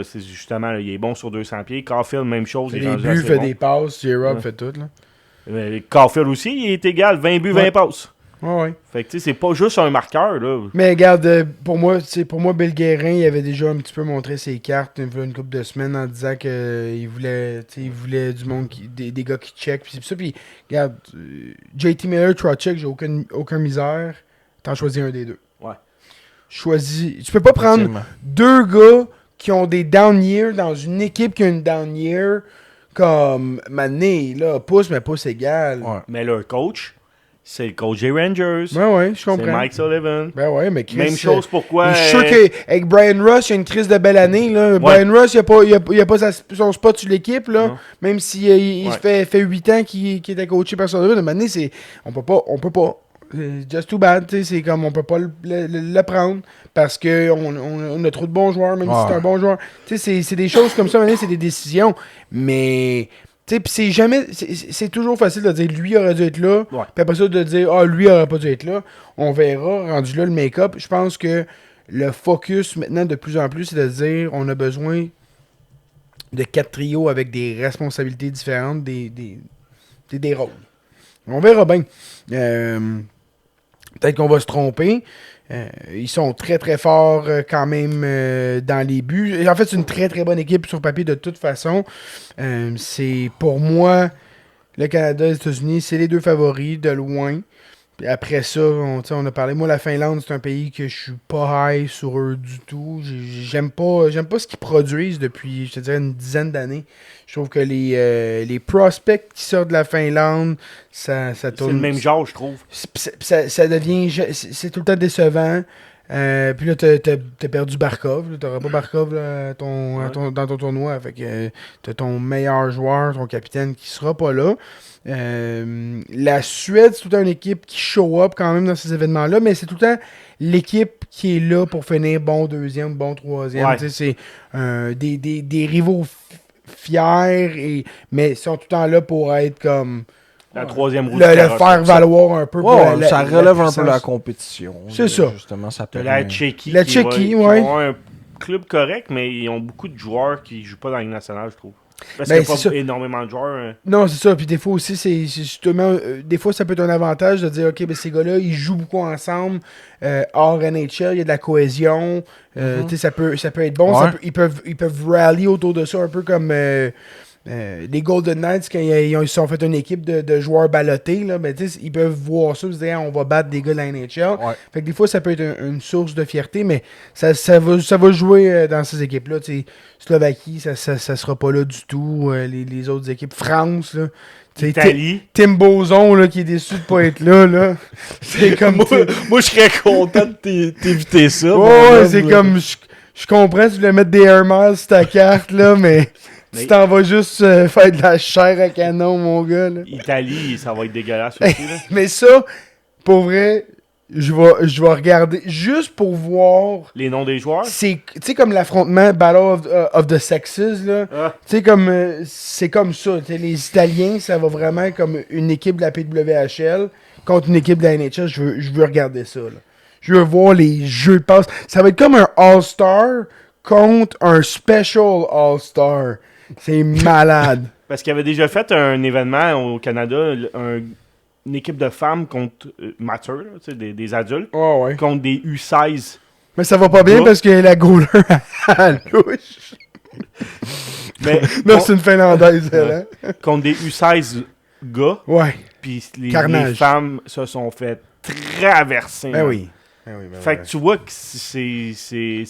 c'est justement, là, il est bon sur 200 pieds. Caulfield, même chose. Fait il est des rendu buts, assez fait bon. des passes. J-Rob Ouais. fait tout. Là. Caulfield aussi, il est égal. 20 buts, 20 Ouais. passes. Ouais. Fait que tu sais, c'est pas juste un marqueur, là. Mais regarde, pour moi, Bill Guérin, il avait déjà un petit peu montré ses cartes une couple de semaines en disant qu'il voulait, il voulait du monde, des gars qui check. Puis ça, puis regarde, JT Miller, Trocheck, j'ai aucun misère. T'en choisis un des deux. Ouais. Choisis. Tu peux pas prendre Effectivement. deux gars qui ont des down years dans une équipe qui a une down year comme Mané, là, pouce, mais pouce égal. Ouais. Mais leur coach, c'est le coach des Rangers. Ouais, je C'est comprends. Mike Sullivan. Ben ouais, mais Chris, Même chose pourquoi. je suis sûr qu'avec Brian Russ, il y a une crise de belle année. Là. Brian Russ, il a pas son spot sur l'équipe. Là. Non. Même s'il il fait 8 ans qu'il était coaché par Sullivan. Maintenant, on peut pas. C'est just too bad. C'est comme on peut pas le prendre parce qu'on a trop de bons joueurs, même si c'est un bon joueur. C'est des choses comme ça, maintenant, c'est des décisions. Mais. Puis c'est jamais. C'est toujours facile de dire lui aurait dû être là. Ouais. Puis après ça, de dire lui aurait pas dû être là. On verra, rendu là, le make-up. Je pense que le focus maintenant de plus en plus, c'est de dire on a besoin de 4 trios avec des responsabilités différentes, des rôles. On verra bien. Peut-être qu'on va se tromper. Ils sont très très forts quand même dans les buts. En fait, c'est une très très bonne équipe sur papier de toute façon. C'est pour moi, le Canada et les États-Unis, c'est les deux favoris de loin. Puis après ça, on a parlé. Moi, la Finlande, c'est un pays que je suis pas high sur eux du tout. J'aime pas ce qu'ils produisent depuis, je te dirais, une dizaine d'années. Je trouve que les prospects qui sortent de la Finlande, ça C'est tourne. le même genre, je trouve. Ça devient. C'est tout le temps décevant. Puis là, t'as perdu Barkov. Là. T'auras pas Barkov là, dans ton tournoi. Fait que t'as ton meilleur joueur, ton capitaine qui sera pas là. La Suède, c'est tout le temps une équipe qui show up quand même dans ces événements-là, mais c'est tout le temps l'équipe qui est là pour finir bon deuxième, bon troisième. Ouais. C'est des rivaux fiers, mais ils sont tout le temps là pour être comme La troisième roue de le carrosse. faire valoir un peu. Ouais, ça relève un peu la puissance. compétition. C'est ça. Justement, ça peut. La Tchéquie. La qui Tchéquie, va- ouais. Qui ont un club correct, mais ils ont beaucoup de joueurs qui jouent pas dans la Ligue nationale, je trouve. Parce Ben, qu'il n'y a c'est pas ça. énormément de joueurs. Non, c'est ça. Puis des fois aussi, c'est justement. Des fois, ça peut être un avantage de dire, OK, ben ces gars-là, ils jouent beaucoup ensemble. Hors NHL, il y a de la cohésion. Tu sais, ça peut être bon. Ouais. Ils peuvent rally autour de ça, un peu comme les Golden Knights, quand ils se sont fait une équipe de joueurs ballottés. Là, ben, ils peuvent voir ça et se dire, on va battre des gars de la NHL. Ouais. Fait que des fois, ça peut être une source de fierté, mais ça va jouer dans ces équipes-là. Tu sais, Slovaquie, ça sera pas là du tout. Les autres équipes, France, là. Tu sais, Italie. Tim Bozon, là, qui est déçu de pas être là, là. C'est comme... Moi, je serais content de t'éviter ça. Ouais, c'est comme... Je comprends, tu voulais mettre des Air Miles sur ta carte, là, mais Tu t'en vas juste faire de la chair à canon, mon gars. Là. Italie, ça va être dégueulasse aussi. Là. Mais ça, pour vrai, je vais regarder juste pour voir. Les noms des joueurs. C'est, tu sais, comme l'affrontement Battle of the Sexes, là. Ah, Tu sais, comme, c'est comme ça. T'sais, les Italiens, ça va vraiment comme une équipe de la PWHL contre une équipe de la NHL. Je veux regarder ça, là. Je veux voir les jeux de passe. Ça va être comme un All-Star contre un Special All-Star. C'est malade. parce qu'il avait déjà fait un événement au Canada, une équipe de femmes contre matures, là, tu sais, des adultes, Oh, ouais. contre des U16. Mais ça va pas bien Ouais. parce que la goaler à louche. Mais Non, c'est une Finlandaise, elle, hein? contre des U16 gars, Ouais. puis les Carnage. femmes se sont fait traverser. Ben man. oui. Ben oui, ben Fait ouais. que tu vois que c'est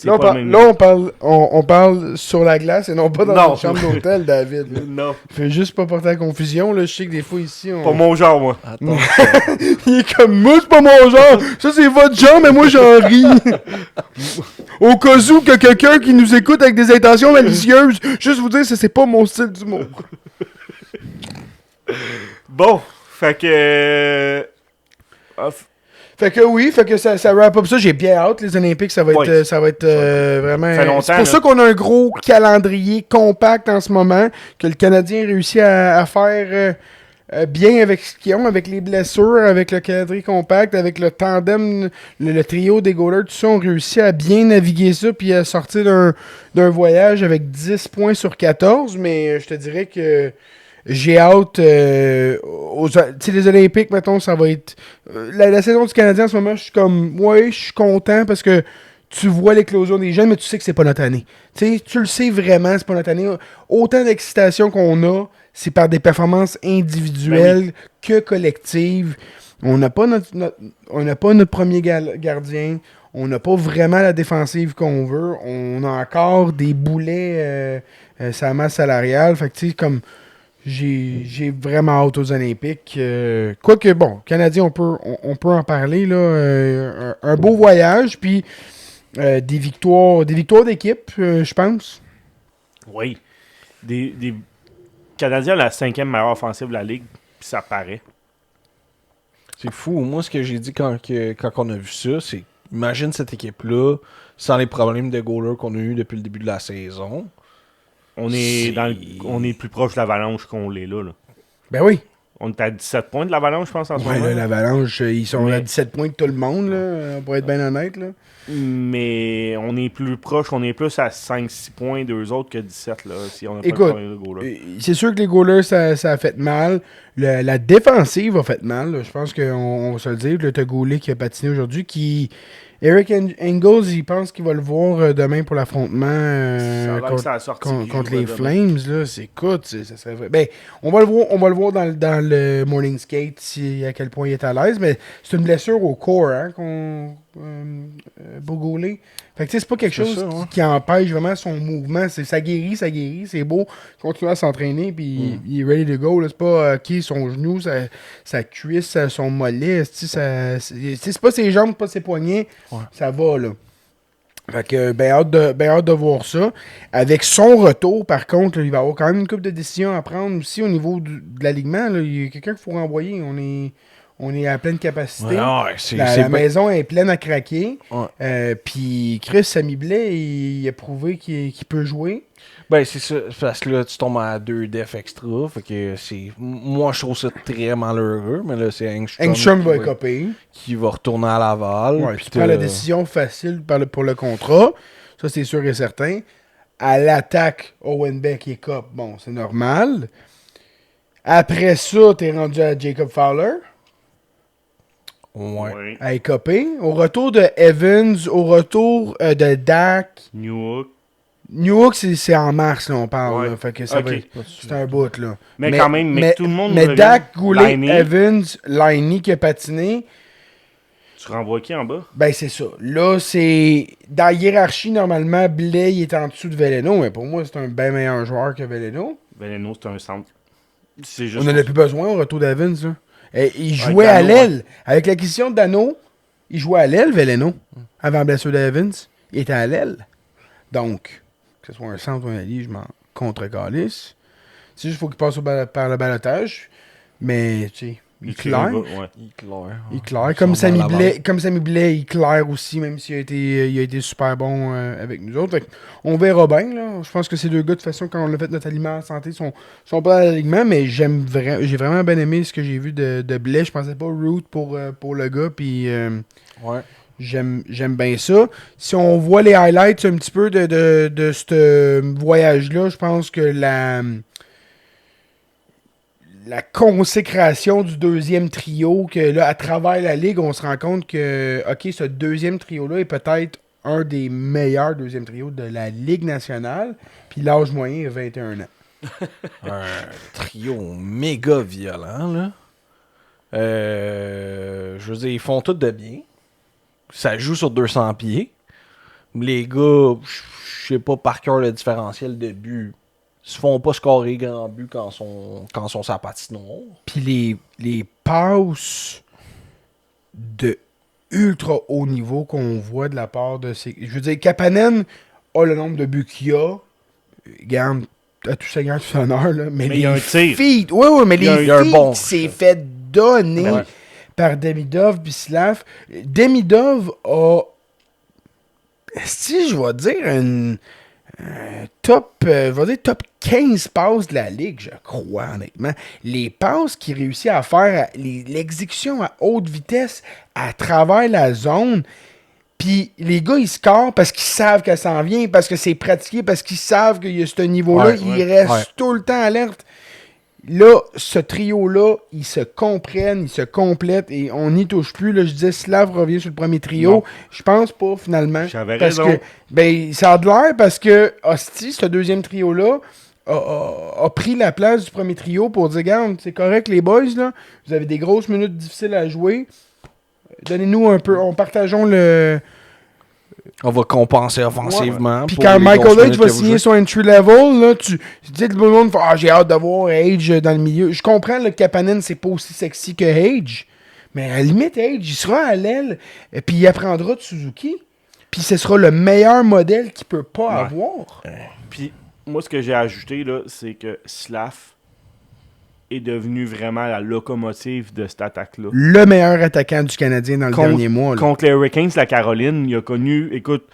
Là, pas le même là, on parle sur la glace et non pas dans Non. une chambre d'hôtel, David. là. Non, Fais juste pas porter la confusion. Là. Je sais que des fois ici, on... pas mon genre, moi. Attends. Il est comme moi, c'est pas mon genre. Ça, c'est votre genre, mais moi, j'en ris. Au cas où que quelqu'un qui nous écoute avec des intentions malicieuses, juste vous dire, ça, c'est pas mon style d'humour. Bon, fait que... Fait que oui, fait que ça wrap up ça. J'ai bien hâte, les Olympiques. Ça va être, Ouais. vraiment. Ça fait longtemps, C'est pour là. ça qu'on a un gros calendrier compact en ce moment, que le Canadien réussit à faire bien avec ce qu'ils ont, avec les blessures, avec le calendrier compact, avec le tandem, le trio des goalers, tout ça, on réussit à bien naviguer ça puis à sortir d'un voyage avec 10 points sur 14. Mais je te dirais que j'ai hâte tu sais, les Olympiques, mettons, ça va être... la saison du Canadien, en ce moment, je suis comme... Ouais, je suis content parce que tu vois l'éclosion des jeunes, mais tu sais que c'est pas notre année. Tu sais, tu le sais vraiment, c'est pas notre année. Autant d'excitation qu'on a, c'est par des performances individuelles que collectives. On n'a pas notre premier gardien. On n'a pas vraiment la défensive qu'on veut. On a encore des boulets sa masse salariale. Fait que tu sais, comme... J'ai vraiment hâte aux Olympiques. Quoique, bon, Canadien, on peut en parler. Là, un beau voyage, puis des victoires d'équipe, je pense. Oui. Des Canadiens ont la 5e meilleure offensive de la Ligue, puis ça paraît. C'est fou. Moi, ce que j'ai dit quand on a vu ça, c'est imagine cette équipe-là sans les problèmes de goaler qu'on a eu depuis le début de la saison. On est plus proche de l'Avalanche qu'on l'est là. Ben oui. On est à 17 points de l'Avalanche, je pense, en ce Ouais, moment. là, l'Avalanche, ils sont Mais- à 17 points de tout le monde, là, pour être bien honnête. Là. Mais on est plus proche, on est plus à 5-6 points d'eux autres que 17, là, si on a pas Écoute, le premier goal, là. C'est sûr que les goalers, ça a fait mal. La défensive a fait mal. Là. Je pense qu'on va se le dire. Le Togolais qui a patiné aujourd'hui, Eric Engels, il pense qu'il va le voir demain pour l'affrontement Ça a l'air que ça a sorti qu'il contre jouerait les demain. Flames. Là. Écoute, ça serait vrai. Ben, on va le voir dans le morning skate à quel point il est à l'aise. Mais c'est une blessure au corps, hein, Beaugolais. Fait que tu sais, c'est pas quelque C'est chose ça, ouais. qui empêche vraiment son mouvement. Ça guérit, c'est beau. Continue à s'entraîner, puis il est ready to go. Là. C'est pas OK, son genou, sa cuisse, son mollet. C'est pas ses jambes, c'est pas ses poignets. Ouais. Ça va, là. Fait que, ben hâte de voir ça. Avec son retour, par contre, là, il va y avoir quand même une couple de décisions à prendre aussi au niveau de l'alignement. Là. Il y a quelqu'un qu'il faut renvoyer. On est à pleine capacité. Ouais, c'est La bien- maison est pleine à craquer. Ouais. Puis Chris Samy Blais, il a prouvé qu'il peut jouer. Ben, c'est ça. Parce que là, tu tombes à 2 def extra. Fait que c'est. Moi, je trouve ça très malheureux. Mais là, c'est Engstrom va écoper. qui va retourner à Laval. Ouais, puis tu prends la décision facile pour le contrat. Ça, c'est sûr et certain. À l'attaque, Owen Beck est cop. Bon, c'est normal. Après ça, t'es rendu à Jacob Fowler. Ouais. Ouais. À écoper. Au retour de Evans, au retour de Dak. Newhook. Newhook, c'est en mars, là, on parle. Ouais. Là. Fait que ça Ok. va être- c'est un bout, là. Mais quand même, mais tout le monde Mais revient. Dak, Goulet, Liney, Evans, Liney qui a patiné, Tu renvoies qui en bas? ben c'est ça. Là, c'est... Dans la hiérarchie, normalement, Blais il est en dessous de Veleno, mais pour moi, c'est un bien meilleur joueur que Veleno. Veleno, c'est un centre. C'est juste. On n'en a plus besoin au retour d'Evans, là. Et il jouait Dano, à l'aile. Avec l'acquisition de Dano, il jouait à l'aile, Veleno. Avant la blessure d'Evans, il était à l'aile. Donc, que ce soit un centre ou un allié, je m'en contre Gaulis. C'est juste qu'il faut qu'il passe par le balotage. Mais, tu sais, il claire. Il claire. Comme Sammy Blais, il claire aussi, même s'il a été super bon avec nous autres. Fait on verra bien, là. Je pense que ces deux gars, de toute façon, quand on a fait notre aliment santé, sont pas à l'alignement, mais j'ai vraiment bien aimé ce que j'ai vu de Blais. Je pensais pas root pour le gars, puis j'aime bien ça. Si on voit les highlights un petit peu de ce voyage-là, je pense que la consécration du deuxième trio, que là, à travers la ligue, on se rend compte que, OK, ce deuxième trio-là est peut-être un des meilleurs deuxièmes trios de la Ligue nationale, puis l'âge moyen est 21 ans. Un trio méga violent, là. Je veux dire, ils font tout de bien. Ça joue sur 200 pieds. Les gars, je sais pas par cœur le différentiel de but. Ils se font pas scorer grand but quand sont sa patinoire. Puis les passes de ultra haut niveau qu'on voit de la part de ces... Je veux dire, Kapanen a le nombre de buts qu'il a. Regarde, à tout seigneur, tout honneur, là. Mais il y a un tir. Oui, mais les feats bon, s'est fait donner par Demidov puis Slav. Demidov a... Si je vais dire top 15 passes de la Ligue, je crois, honnêtement. Les passes qu'il réussit à faire, l'exécution à haute vitesse à travers la zone, puis les gars, ils scorent parce qu'ils savent qu'elle s'en vient, parce que c'est pratiqué, parce qu'ils savent qu'il y a ce niveau-là, ils restent tout le temps alerte. Là, ce trio-là, ils se comprennent, ils se complètent et on n'y touche plus. Là, je disais, Slav revient sur le premier trio. Non. Je pense pas, finalement. J'avais raison. Ça a de l'air parce que Hostie, ce deuxième trio-là, a pris la place du premier trio pour dire, regarde, c'est correct, les boys, là, vous avez des grosses minutes difficiles à jouer. Donnez-nous un peu, partageons le... On va compenser offensivement. Puis quand Michael Age va signer son entry level, là, tu dis tout le monde, j'ai hâte de voir Age dans le milieu. Je comprends que Kapanen, c'est pas aussi sexy que Age. Mais à la limite, Age, il sera à l'aile. Et puis il apprendra de Suzuki. Puis ce sera le meilleur modèle qu'il peut pas avoir. Puis moi, ce que j'ai ajouté, là, c'est que Slav est devenu vraiment la locomotive de cette attaque-là. Le meilleur attaquant du Canadien dans le dernier mois. Là. Contre les Hurricanes, la Caroline, il a connu... Écoute,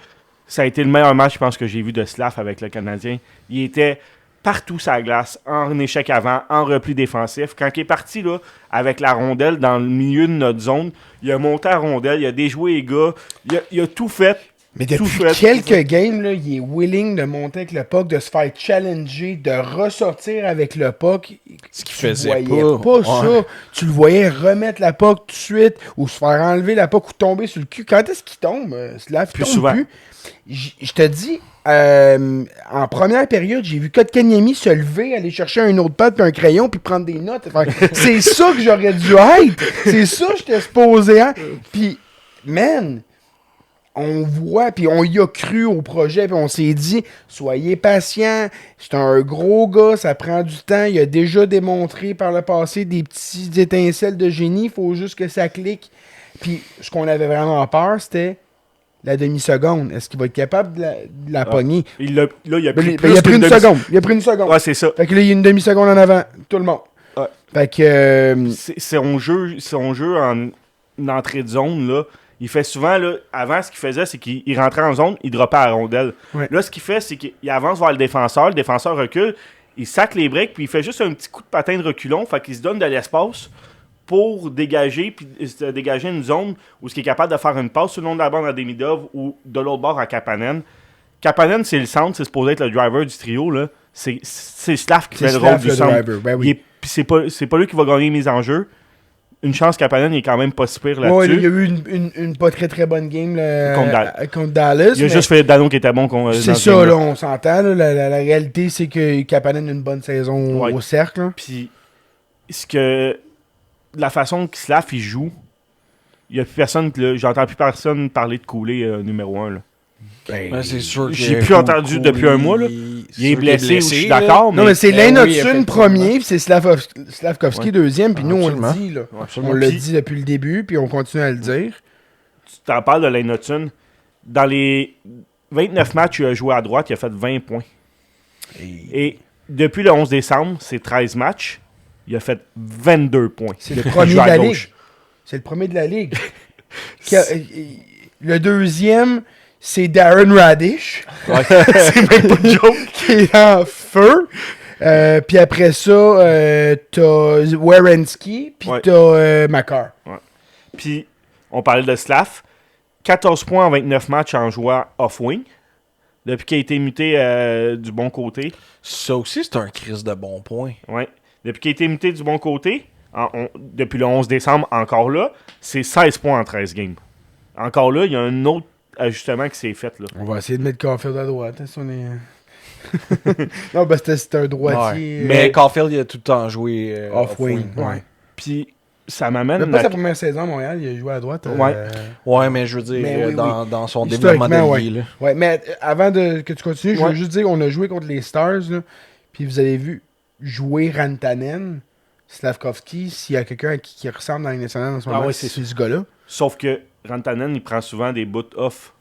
ça a été le meilleur match, je pense, que j'ai vu de Slav avec le Canadien. Il était partout sur la glace, en échec avant, en repli défensif. Quand il est parti là, avec la rondelle dans le milieu de notre zone, il a monté la rondelle, il a déjoué les gars, il a tout fait. Mais depuis quelques games, là, il est willing de monter avec le puck, de se faire challenger, de ressortir avec le puck. Ce qu'il faisait pas ça. Tu le voyais remettre la puck tout de suite, ou se faire enlever la puck, ou tomber sur le cul. Quand est-ce qu'il tombe? Slav, plus souvent. Plus. Je te dis, en première période, j'ai vu Kotkaniemi se lever, aller chercher un autre pad, puis un crayon, puis prendre des notes. C'est ça que j'aurais dû être. C'est ça que j'étais supposé être. Puis, man... On voit, puis on y a cru au projet, puis on s'est dit, soyez patient, c'est un gros gars, ça prend du temps, il a déjà démontré par le passé des petits étincelles de génie, il faut juste que ça clique. Puis ce qu'on avait vraiment peur, c'était la demi-seconde. Est-ce qu'il va être capable de la pogner? Il a pris une seconde. Il a pris une seconde. Ouais, c'est ça. Fait que là, il y a une demi-seconde en avant, tout le monde. Ouais. Fait que... C'est son jeu en entrée de zone, là. Il fait souvent, là, avant, ce qu'il faisait, c'est qu'il rentrait en zone, il droppait à la rondelle. Ouais. Là, ce qu'il fait, c'est qu'il avance vers le défenseur recule, il sac les breaks, puis il fait juste un petit coup de patin de reculon, fait qu'il se donne de l'espace pour dégager, puis dégager une zone où il est capable de faire une passe sur le long de la bande à Demidov ou de l'autre bord à Kapanen. Kapanen, c'est le centre, c'est supposé être le driver du trio, là. C'est Slav qui fait le rôle du centre. Ben oui. Puis c'est pas lui qui va gagner les mises en jeu. Une chance Kapanen est quand même pas si pire là-dessus. Ouais, il y a eu une pas très très bonne game contre Dallas. Il a juste fait Dano qui était bon. C'est ça, là, on s'entend. La réalité, c'est que Kapanen a une bonne saison au cercle. Hein. Puis, la façon que Slav il joue, il y a plus personne, j'entends plus personne parler de couler numéro 1. Là. C'est sûr que j'ai plus entendu depuis un mois. Là. Il est blessé, je suis d'accord. Non, mais c'est Leinotsun premier, puis c'est Slavkovski deuxième, puis nous, on le dit. Là. On le dit depuis le début, puis on continue à le dire. Tu t'en parles de Leinotsun. Dans les 29 matchs qu'il a joué à droite, il a fait 20 points. Et depuis le 11 décembre, c'est 13 matchs. Il a fait 22 points. C'est le premier de la Ligue. C'est le premier de la Ligue. Le deuxième, c'est Darren Radish. Ouais. C'est même pas de joke. Qui est en feu. Puis après ça, t'as Werenski, puis t'as Makar. Ouais. Puis, on parlait de Slav. 14 points en 29 matchs en jouant off-wing. Depuis qu'il a été muté du bon côté. Ça aussi, c'est un crise de bon point. Ouais. Depuis qu'il a été muté du bon côté, depuis le 11 décembre, encore là, c'est 16 points en 13 games. Encore là, il y a un autre ajustement qui s'est fait. Là. On va essayer de mettre Caulfield à droite. Hein, si on est... non, ben c'était un droitier. Ouais. Mais Caulfield, il a tout le temps joué off-wing. Ouais. Puis, ça m'amène... Même pas sa première saison à Montréal, il a joué à droite. Ouais, mais je veux dire, oui. dans son développement d'allié. Là. Ouais, mais avant que tu continues, je veux juste dire qu'on a joué contre les Stars, là, puis vous avez vu jouer Rantanen, Slavkovski, s'il y a quelqu'un qui ressemble dans les nationales en ce moment, c'est ce gars-là. Sauf que Rantanen, il prend souvent des bouts off.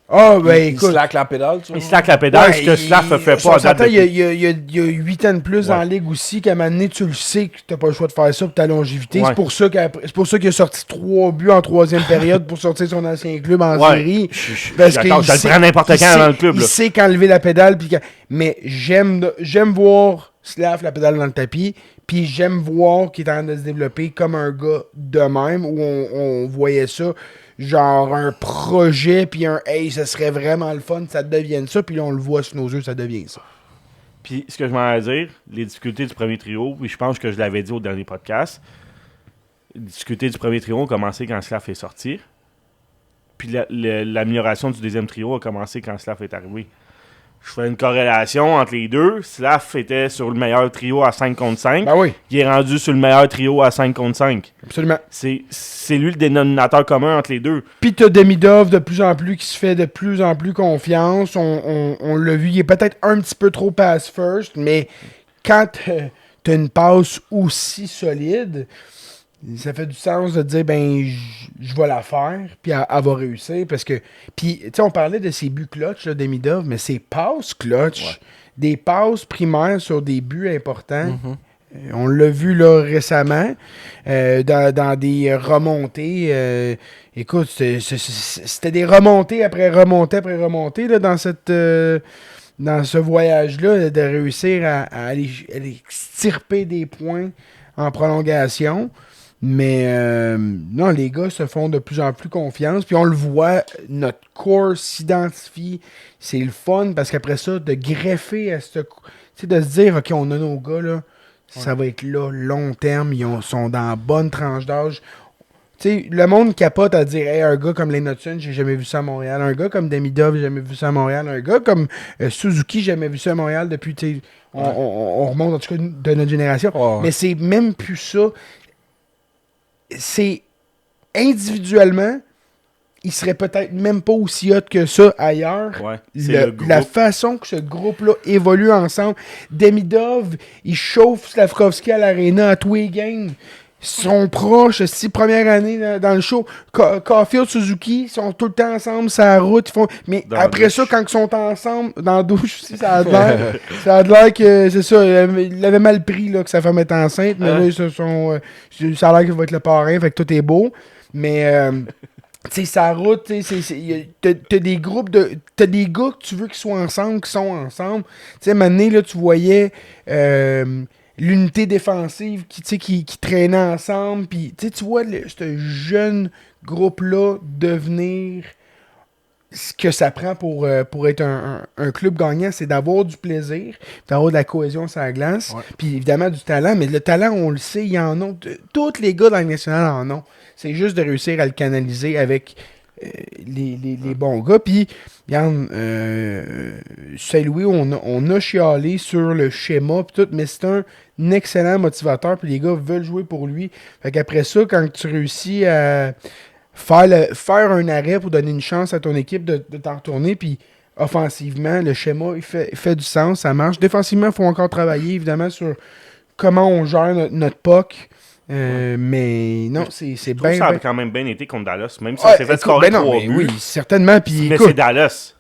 Ah, ben il écoute. slack la pédale, tu vois. Il slack la pédale, ce que Slav ne fait pas à date. Il y a 8 ans de plus dans la ligue aussi, qu'à un moment donné, tu le sais que tu n'as pas le choix de faire ça pour ta longévité. Ouais. C'est pour ça qu'il a sorti 3 buts en 3e période pour sortir son ancien club en série. Parce que je le prends n'importe quand dans le club. Il sait quand lever la pédale. Mais j'aime voir Slav la pédale dans le tapis. Puis j'aime voir qu'il est en train de se développer comme un gars de même, où on voyait ça. Genre un projet, puis un « Hey, ça serait vraiment le fun, ça devienne ça », puis là, on le voit sous nos yeux, ça devient ça. Puis, ce que je m'en vais dire, les difficultés du premier trio, puis je pense que je l'avais dit au dernier podcast, les difficultés du premier trio ont commencé quand Slav est sorti, puis l'amélioration du deuxième trio a commencé quand Slav est arrivé. Je fais une corrélation entre les deux. Slav était sur le meilleur trio à 5 contre 5. Ben oui. Il est rendu sur le meilleur trio à 5 contre 5. Absolument. C'est lui le dénominateur commun entre les deux. Puis t'as Demidov de plus en plus qui se fait de plus en plus confiance. On l'a vu, il est peut-être un petit peu trop pass first, mais quand t'as une passe aussi solide, ça fait du sens de dire, ben, je vais la faire, puis elle va réussir, parce que... Puis, tu sais, on parlait de ses buts clutch, là, Demidov, mais ses passes clutch, des passes primaires sur des buts importants, on l'a vu, là, récemment, dans des remontées. Écoute, c'était des remontées après remontées après remontées, là, dans ce voyage-là, de réussir à aller extirper des points en prolongation. Mais non, les gars se font de plus en plus confiance. Puis on le voit, notre corps s'identifie. C'est le fun parce qu'après ça, de greffer à ce... Tu sais, de se dire, OK, on a nos gars, là. Ça va être là, long terme. Ils sont dans la bonne tranche d'âge. Tu sais, le monde capote à dire, hey, un gars comme Lane Hudson, j'ai jamais vu ça à Montréal. Un gars comme Demidov, j'ai jamais vu ça à Montréal. Un gars comme Suzuki, j'ai jamais vu ça à Montréal depuis, tu sais, on remonte en tout cas de notre génération. Oh. Mais c'est même plus ça. C'est individuellement, il serait peut-être même pas aussi hot que ça ailleurs. Ouais, la façon que ce groupe-là évolue ensemble. Demidov, il chauffe Slavkovski à l'aréna à tous les games. Ils sont proches, 6 premières années dans le show. Caulfield, Suzuki, ils sont tout le temps ensemble, sur la route. Mais dans après ça, quand ils sont ensemble, dans la douche aussi, ça a l'air que, c'est ça, il avait mal pris là, que sa femme est enceinte, mais là, ça a l'air qu'il va être le parrain, fait que tout est beau. Mais, tu sais, sa route, t'as des groupes t'as des gars que tu veux qu'ils soient ensemble, qui sont ensemble. Tu sais, maintenant, là, tu voyais... l'unité défensive qui traînait ensemble. Puis, tu vois, ce jeune groupe-là devenir ce que ça prend pour être un club gagnant, c'est d'avoir du plaisir, d'avoir de la cohésion sur la glace, puis évidemment du talent. Mais le talent, on le sait, il y en a. Tous les gars dans le national en ont. C'est juste de réussir à le canaliser avec... les bons gars. Puis, regarde, Saint-Louis, on a chialé sur le schéma pis tout, mais c'est un excellent motivateur, puis les gars veulent jouer pour lui. Fait qu'après ça, quand tu réussis à faire un arrêt pour donner une chance à ton équipe de t'en retourner, puis offensivement, le schéma, il fait du sens, ça marche. Défensivement, il faut encore travailler, évidemment, sur comment on gère notre puck. Mais non, c'est bien. Ça a quand même bien été contre Dallas, même si ça s'est fait scorer 3 buts. Oui, certainement. Puis, mais c'est Dallas.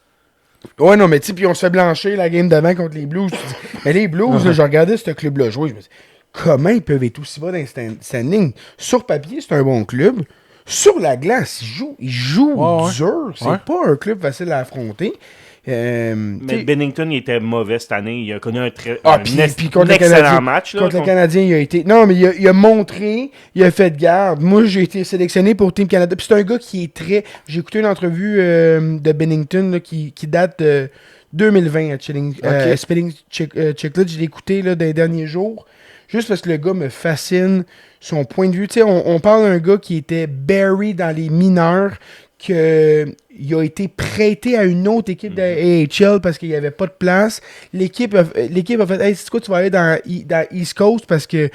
Ouais, non, mais tu sais, puis on se fait blanchir la game d'avant contre les Blues. Tu dis, mais les Blues, là, je regardais ce club-là jouer, je me dis, comment ils peuvent être aussi bas dans les standing? Sur papier, c'est un bon club. Sur la glace, ils jouent dur. C'est pas un club facile à affronter. Mais Bennington, il était mauvais cette année. Il a connu un puis contre excellent match. Là, contre le Canadien, il a été... Non, mais il a montré, il a fait de garde. Moi, j'ai été sélectionné pour Team Canada. Puis c'est un gars qui est très... J'ai écouté une entrevue de Bennington là, qui date de 2020 à Spelling Chicklets. Je l'ai écouté là, dans les derniers jours. Juste parce que le gars me fascine, son point de vue. Tu sais, on parle d'un gars qui était buried dans les mineurs, qu'il a été prêté à une autre équipe de AHL parce qu'il n'y avait pas de place. L'équipe a fait « Hey, c'est quoi, tu vas aller dans East Coast parce que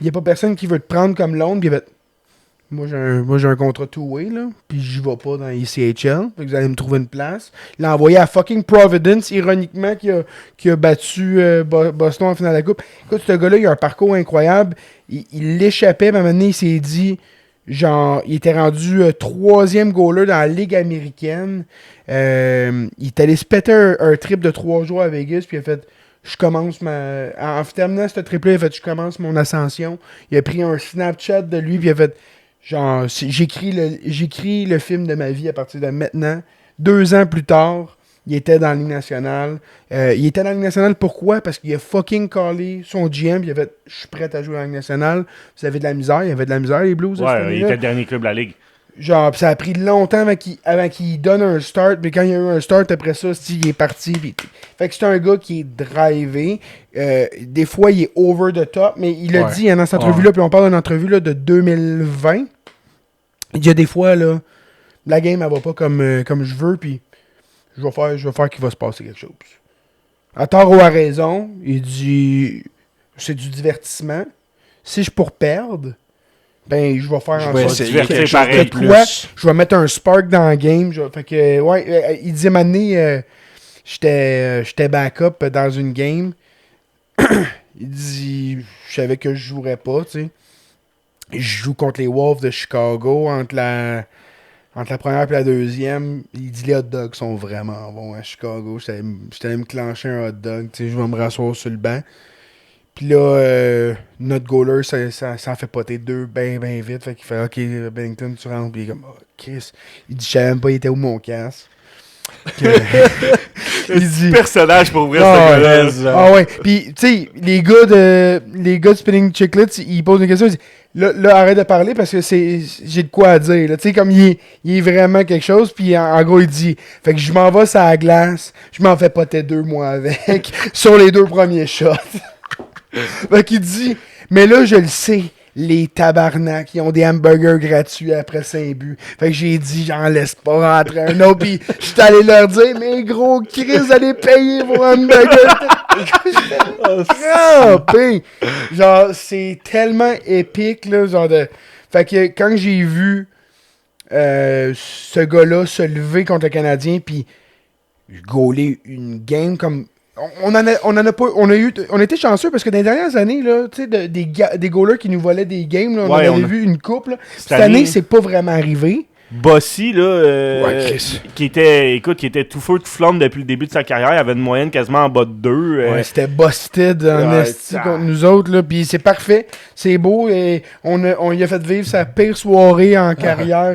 il n'y a pas personne qui veut te prendre comme Londres. » Puis il a fait « Moi, j'ai un contrat two-way, là, puis j'y vais pas dans ECHL. Fait que vous allez me trouver une place. » Il l'a envoyé à fucking Providence, ironiquement, qui a battu Boston en finale de la Coupe. Écoute, ce gars-là, il a un parcours incroyable. Il l'échappait, mais à un moment donné, il s'est dit... Genre, il était rendu 3e goaler dans la Ligue américaine. Il est allé se péter un trip de 3 jours à Vegas, puis il a fait, je commence en terminant ce trip-là, il a fait, je commence mon ascension. Il a pris un Snapchat de lui, puis il a fait, genre, j'écris le film de ma vie à partir de maintenant. 2 ans plus tard, il était dans la Ligue nationale. Il était dans la Ligue nationale, pourquoi? Parce qu'il a fucking callé son GM, puis il a fait, je suis prêt à jouer dans la Ligue nationale. Vous avez de la misère, il y avait de la misère, les Blues. Ouais, il était le dernier club de la Ligue. Genre, pis ça a pris longtemps avant qu'il donne un start, mais quand il y a eu un start, après ça, il est parti. Pis... Fait que c'est un gars qui est drivé. Des fois, il est over the top, mais il a dit dans cette entrevue-là, puis on parle d'une entrevue là, de 2020. Il y a des fois, là, la game, elle va pas comme je veux, puis je vais faire qu'il va se passer quelque chose. À tort ou à raison, il dit c'est du divertissement. Si je pour perdre, ben je vais faire en sorte quelque chose de plus. Je vais mettre un spark dans le game. Fait que ouais, il disait m'amener j'étais backup dans une game. Il dit je savais que je jouerais pas, tu sais. Je joue contre les Wolves de Chicago entre la première et la deuxième. Il dit les hot dogs sont vraiment bons à Chicago. J'étais allé me clencher un hot dog. Tu sais, je vais me rasseoir sur le banc. Puis là, notre goaler, ça fait poter 2 ben vite. Fait qu'il fait OK, Bennington, tu rentres. Puis il est comme, oh, Chris. Il dit, je savais même pas, il était où mon casque. Il dit personnage pour ouvrir ce gars-là. Ah ouais. Puis, tu sais, les gars de Spinning Chicklets, ils posent une question. Ils disent, là, arrête de parler parce que j'ai de quoi à dire. Tu sais, comme il est vraiment quelque chose. Puis, en gros, il dit, fait que je m'en vais sur la glace. Je m'en fais poter 2 mois avec. Sur les 2 premiers shots. Fait qu'il dit, mais là, je le sais. Les tabarnak, ils ont des hamburgers gratuits après 5 buts. Fait que j'ai dit, j'en laisse pas rentrer un autre. Pis j'étais allé leur dire, mais gros, Chris, allez payer vos hamburgers. Genre, c'est tellement épique, là. Genre de... Fait que quand j'ai vu ce gars-là se lever contre le Canadien, puis gauler une game comme. On était chanceux parce que dans les dernières années, là, des goalers qui nous volaient des games, là, on avait vu une couple. Là. Cette année, c'est pas vraiment arrivé. Bossy, là, qui était tout feu, tout flamme depuis le début de sa carrière, il avait une moyenne quasiment en bas de 2. Ouais, c'était busted en esti contre nous autres, là, puis c'est parfait, c'est beau, et on lui a fait vivre sa pire soirée en carrière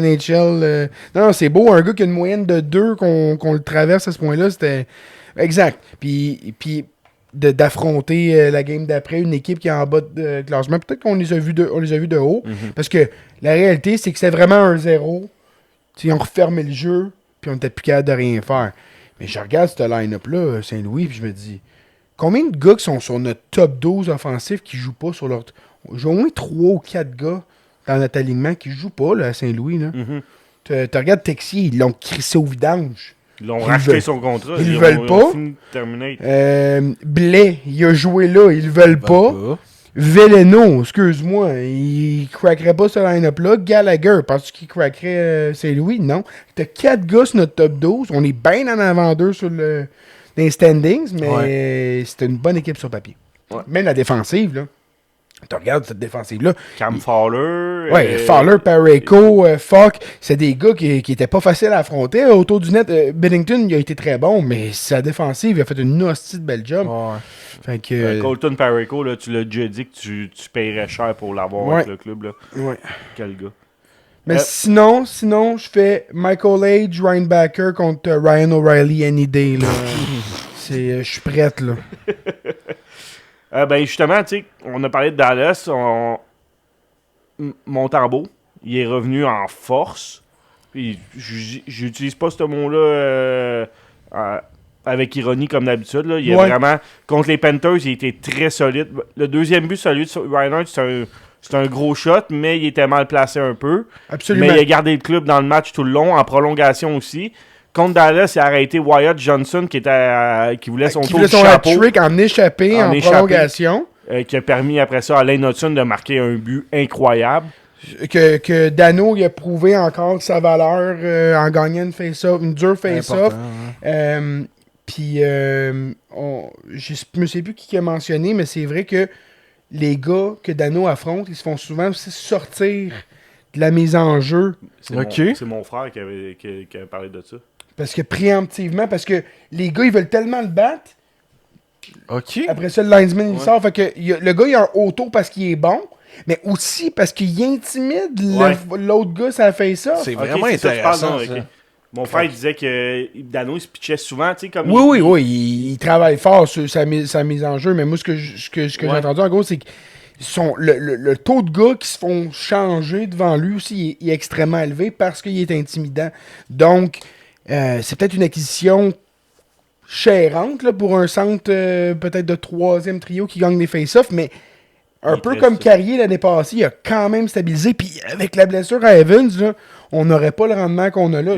NHL. Non, c'est beau, un gars qui a une moyenne de 2, qu'on le traverse à ce point-là, c'était... Exact. Puis d'affronter la game d'après une équipe qui est en bas de classement. Peut-être qu'on les a vus de haut. Mm-hmm. Parce que la réalité, c'est que c'est vraiment un 0. Ils ont refermé le jeu, puis on était plus capable de rien faire. Mais je regarde ce line-up-là, Saint-Louis, puis je me dis, combien de gars qui sont sur notre top 12 offensif qui jouent pas sur leur... J'ai au moins 3 ou 4 gars dans notre alignement qui jouent pas là, à Saint-Louis. Là. Mm-hmm. Tu regardes Texier, ils l'ont crissé au vidange. Ils l'ont racheté son contrat. Ils veulent pas. Blais, il a joué là. Ils veulent pas. Veleno, excuse-moi, il crackerait pas ce line-up-là. Gallagher, penses-tu qu'il crackerait Saint-Louis? Non. T'as 4 gars sur notre top 12. On est bien en avant d'eux sur les standings, mais c'était une bonne équipe sur papier. Ouais. Même la défensive, là. Tu regardes cette défensive-là. Cam Fowler. Ouais, Fowler, Parayko, Falk, c'est des gars qui étaient pas faciles à affronter. Autour du net, Bennington, il a été très bon, mais sa défensive, il a fait une hostie de belle job. Ouais. Fait que, Colton Parayko, là, tu l'as déjà dit que tu paierais cher pour l'avoir avec le club. Là. ouais. Quel gars. Mais sinon, je fais Michael Age, Ryan Backer contre Ryan O'Reilly any day. Là. Je suis prête, là. Ben justement, tu sais, on a parlé de Dallas. Montembeault, il est revenu en force. Puis j'utilise pas ce mot-là avec ironie comme d'habitude. Là. Il est vraiment... Contre les Panthers, il était très solide. Le deuxième but, celui de Reinhardt, c'est un gros shot, mais il était mal placé un peu. Absolument. Mais il a gardé le club dans le match tout le long, en prolongation aussi. Contre Dallas, il a arrêté Wyatt Johnson qui voulait son tour de chapeau. Hat-trick en échappé, en prolongation. Qui a permis après ça à Lane Hudson de marquer un but incroyable. Que Dano il a prouvé encore sa valeur en gagnant une dure face-off. Puis, je me sais plus qui a mentionné, mais c'est vrai que les gars que Dano affronte, ils se font souvent aussi sortir de la mise en jeu. C'est mon frère qui avait parlé de ça. Parce que préemptivement, parce que les gars, ils veulent tellement le battre. OK. Après ça, le linesman, il sort. Fait que le gars, il a un auto parce qu'il est bon, mais aussi parce qu'il intimide l'autre gars, ça fait ça. C'est vraiment intéressant. Ça. Mon frère il disait que Dano il se pitchait souvent, tu sais, comme... Oui, il travaille fort sur sa mise en jeu, mais moi, ce que j'ai entendu, en gros, c'est que le taux de gars qui se font changer devant lui aussi il est extrêmement élevé parce qu'il est intimidant. Donc, c'est peut-être une acquisition chérante là, pour un centre peut-être de troisième trio qui gagne des face-offs, mais un peu comme Carrier l'année passée, il a quand même stabilisé. Puis avec la blessure à Evans, là, on n'aurait pas le rendement qu'on a là.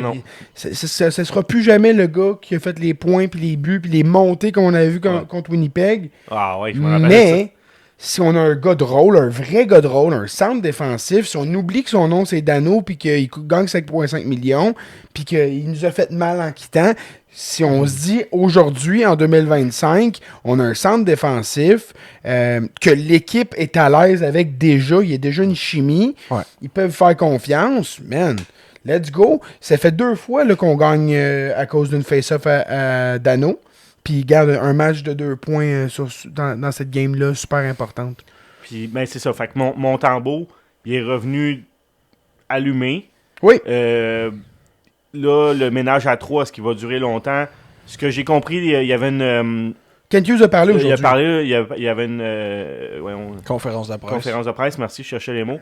Ce sera plus jamais le gars qui a fait les points, puis les buts, puis les montées qu'on a vu contre Winnipeg. Ah ouais, je me rappelle mais si on a un gars de rôle, un vrai gars de rôle, un centre défensif, si on oublie que son nom c'est Dano, puis qu'il gagne 5,5 millions, puis qu'il nous a fait mal en quittant, si on se dit aujourd'hui, en 2025, on a un centre défensif, que l'équipe est à l'aise avec déjà, il y a déjà une chimie, ils peuvent faire confiance, man, let's go. Ça fait 2 fois là, qu'on gagne à cause d'une face-off à Dano. Puis il garde un match de 2 points dans cette game-là, super importante. Puis, ben c'est ça. Fait que Montembeault, il est revenu allumé. Oui. Là, le ménage à 3, est-ce qu'il va durer longtemps? Ce que j'ai compris, il y avait une... Kent Hughes a parlé aujourd'hui. Il y avait une... conférence de presse. Conférence de presse, merci, je cherchais les mots.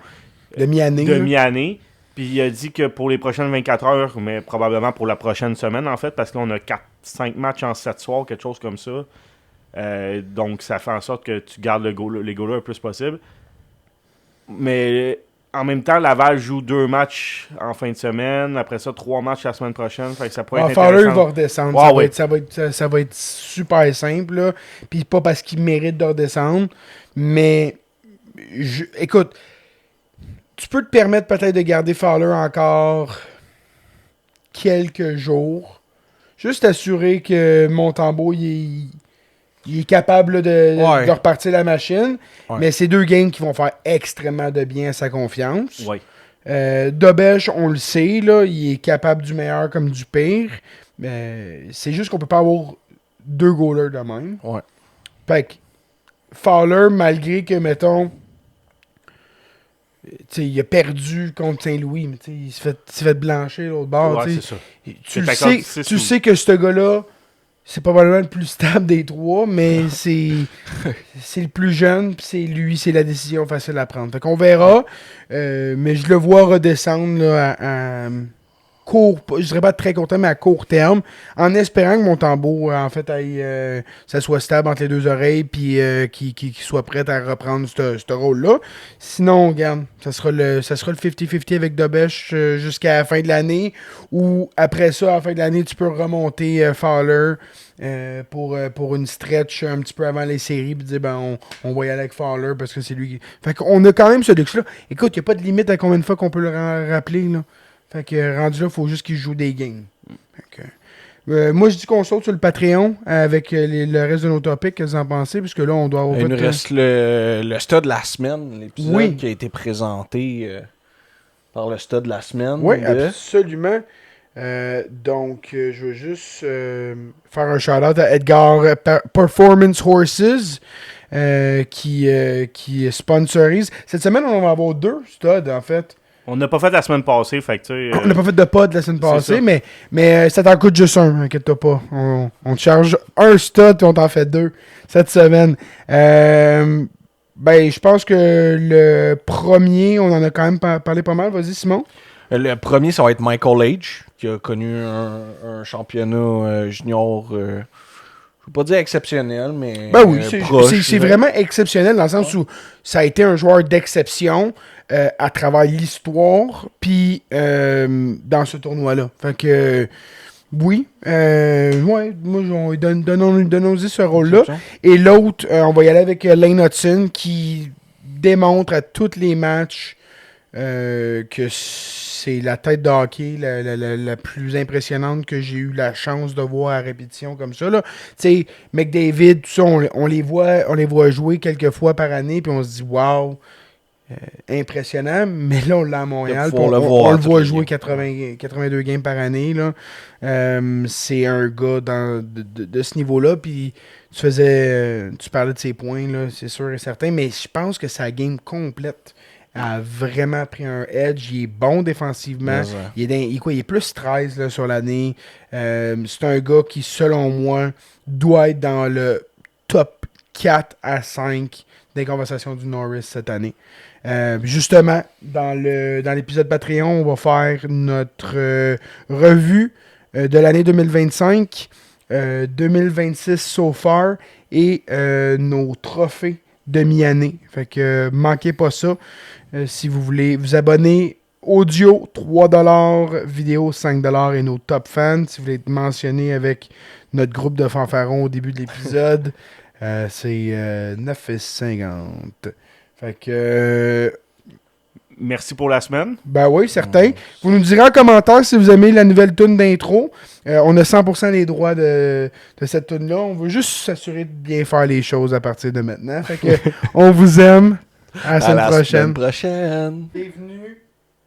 Demi-année. Puis il a dit que pour les prochaines 24 heures, mais probablement pour la prochaine semaine, en fait, parce qu'on a 4-5 matchs en 7 soirs, quelque chose comme ça. Donc, ça fait en sorte que tu gardes les goalers le plus possible. Mais en même temps, Laval joue 2 matchs en fin de semaine. Après ça, 3 matchs la semaine prochaine. Fait que ça pourrait être Fowler intéressant. va redescendre. Ça va être super simple. Là. Puis pas parce qu'il mérite de redescendre. Mais, écoute... Tu peux te permettre peut-être de garder Fowler encore quelques jours. Juste assurer que Montembeault il est capable de repartir la machine. Ouais. Mais c'est 2 games qui vont faire extrêmement de bien à sa confiance. Ouais. Dobèche, on le sait, là, il est capable du meilleur comme du pire. Mais c'est juste qu'on peut pas avoir 2 goalers de même. Ouais. Fait que Fowler, malgré que, mettons... T'sais, il a perdu contre Saint-Louis, mais il s'est fait blanchir l'autre bord. Ouais, c'est ça. Tu sais que ce gars-là, c'est probablement le plus stable des 3, mais c'est le plus jeune, puis c'est la décision facile à prendre. Fait qu'on verra, mais je le vois redescendre là, à court, je dirais pas très court terme, mais à court terme, en espérant que Montembeault, en fait, ça soit stable entre les 2 oreilles, puis qu'il soit prêt à reprendre ce rôle-là. Sinon, regarde, ça sera le 50-50 avec Dobèche jusqu'à la fin de l'année, ou après ça, à la fin de l'année, tu peux remonter Fowler pour une stretch un petit peu avant les séries, puis dire, on va y aller avec Fowler, parce que c'est lui qui... Fait qu'on a quand même ce luxe-là. Écoute, il n'y a pas de limite à combien de fois qu'on peut le rappeler, là. Fait que rendu là, il faut juste qu'il joue des games. Moi, je dis qu'on saute sur le Patreon avec le reste de nos topics. Qu'est-ce que vous en pensez? Puisque là, on doit avoir Il nous fait, reste le stud de la semaine, l'épisode Oui. qui a été présenté par le stud de la semaine. Oui, de- absolument. Donc, je veux juste faire un shout-out à Edgar Performance Horses qui sponsorise. Cette semaine, on va avoir 2 studs, en fait. On n'a pas fait la semaine passée, fait que tu sais. On n'a pas fait de pod la semaine c'est passée, ça. mais ça t'en coûte juste un, inquiète-toi pas. On te charge un stud et on t'en fait 2 cette semaine. Je pense que le premier, on en a quand même parlé pas mal. Vas-y, Simon. Le premier, ça va être Michael H, qui a connu un championnat junior, je ne veux pas dire exceptionnel, mais Ben oui, proche, c'est je dirais. vraiment exceptionnel dans le sens où ça a été un joueur d'exception à travers l'histoire, puis dans ce tournoi-là. Fait que, oui, moi, donnons-y ce rôle-là. Et l'autre, on va y aller avec Lane Hudson qui démontre à tous les matchs que c'est la tête de hockey la plus impressionnante que j'ai eu la chance de voir à répétition comme ça. Tu sais, McDavid, tout ça, on les voit jouer quelques fois par année, puis on se dit « Wow! Impressionnant », mais là, on l'a à Montréal, puis on le voit jouer 82 games par année. Là. C'est un gars de ce niveau-là, puis tu parlais de ses points, là, c'est sûr et certain, mais je pense que sa game complète a vraiment pris un edge. Il est bon défensivement. Il est plus 13 là, sur l'année. C'est un gars qui, selon moi, doit être dans le top 4 à 5 des conversations du Norris cette année. Justement, dans l'épisode Patreon, on va faire notre revue de l'année 2025, 2026 so far, et nos trophées de mi-année. Fait que manquez pas ça. Si vous voulez vous abonner, audio $3, vidéo $5 et nos top fans. Si vous voulez être mentionné avec notre groupe de fanfarons au début de l'épisode, c'est 9,50. Fait que Merci pour la semaine. ben oui, certain. Vous nous direz en commentaire si vous aimez la nouvelle tune d'intro. On a 100% des droits de cette tune-là. On veut juste s'assurer de bien faire les choses à partir de maintenant. Fait que on vous aime. À la semaine prochaine. Bienvenue.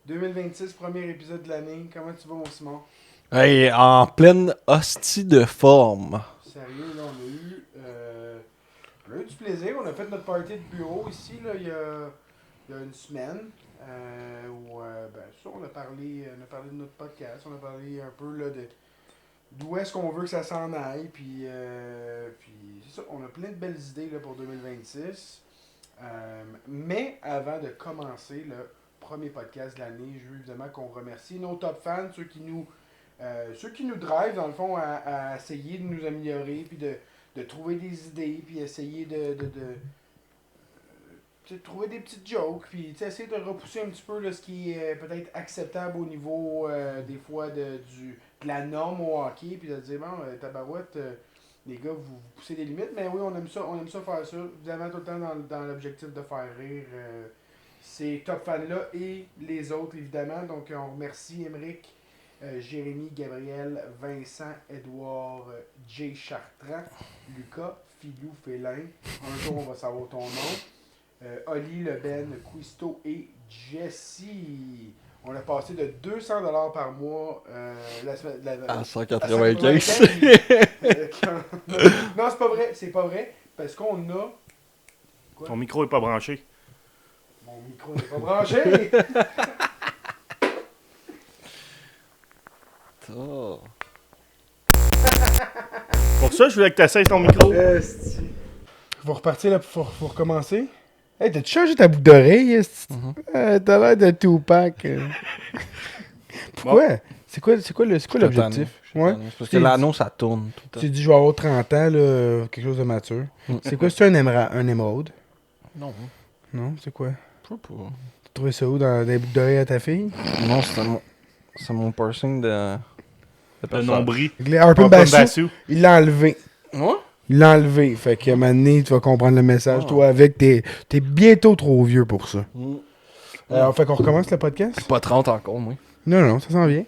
2026, premier épisode de l'année. Comment tu vas, mon Simon? Hey, en pleine hostie de forme. Sérieux, là, on a eu du plaisir. On a fait notre party de bureau ici, là, il y a une semaine. Où ça, on a parlé de notre podcast. On a parlé un peu là, d'où est-ce qu'on veut que ça s'en aille. Puis c'est ça, on a plein de belles idées là, pour 2026. Mais avant de commencer le premier podcast de l'année, je veux évidemment qu'on remercie nos top fans, ceux qui nous drive dans le fond à essayer de nous améliorer, puis de trouver des idées, puis essayer de trouver des petites jokes, puis essayer de repousser un petit peu là, ce qui est peut-être acceptable au niveau des fois de la norme au hockey, puis de dire bon, tabarouette, les gars, vous poussez des limites, mais oui, on aime ça faire ça, évidemment tout le temps dans l'objectif de faire rire ces top fans-là et les autres, évidemment. Donc on remercie Émeric, Jérémy, Gabriel, Vincent, Edouard, Jay Chartrand, Lucas, Filou, Félin. Un jour, on va savoir ton nom. Oli, Leben, Quisto et Jessie. On a passé de 200$ par mois À 195. Non, c'est pas vrai. Parce qu'on a... Quoi? Ton micro est pas branché. Mon micro n'est pas branché. Oh. Pour ça, je voulais que tu essayes ton micro. Faut repartir là, faut recommencer. Hey, t'as-tu changé ta boucle d'oreille? Esti? T'as l'air de Tupac. Pourquoi? C'est quoi l'objectif? Ouais. Parce que l'anneau, ça tourne tout le temps. Tu dis, je vais avoir 30 ans, là, quelque chose de mature. C'est quoi? C'est un émeraude? Non. Non, c'est quoi? Je sais pas. Tu trouvé ça où? Dans les boucles d'oreille à ta fille? Non, c'est mon piercing de Le nombril. Harpin Bassou, il l'a enlevé. Ouais? Il l'a enlevé. Fait qu'à un moment donné, tu vas comprendre le message. Toi, avec, t'es bientôt trop vieux pour ça. Fait qu'on recommence le podcast? Pas 30 encore, moi. Non, ça s'en vient.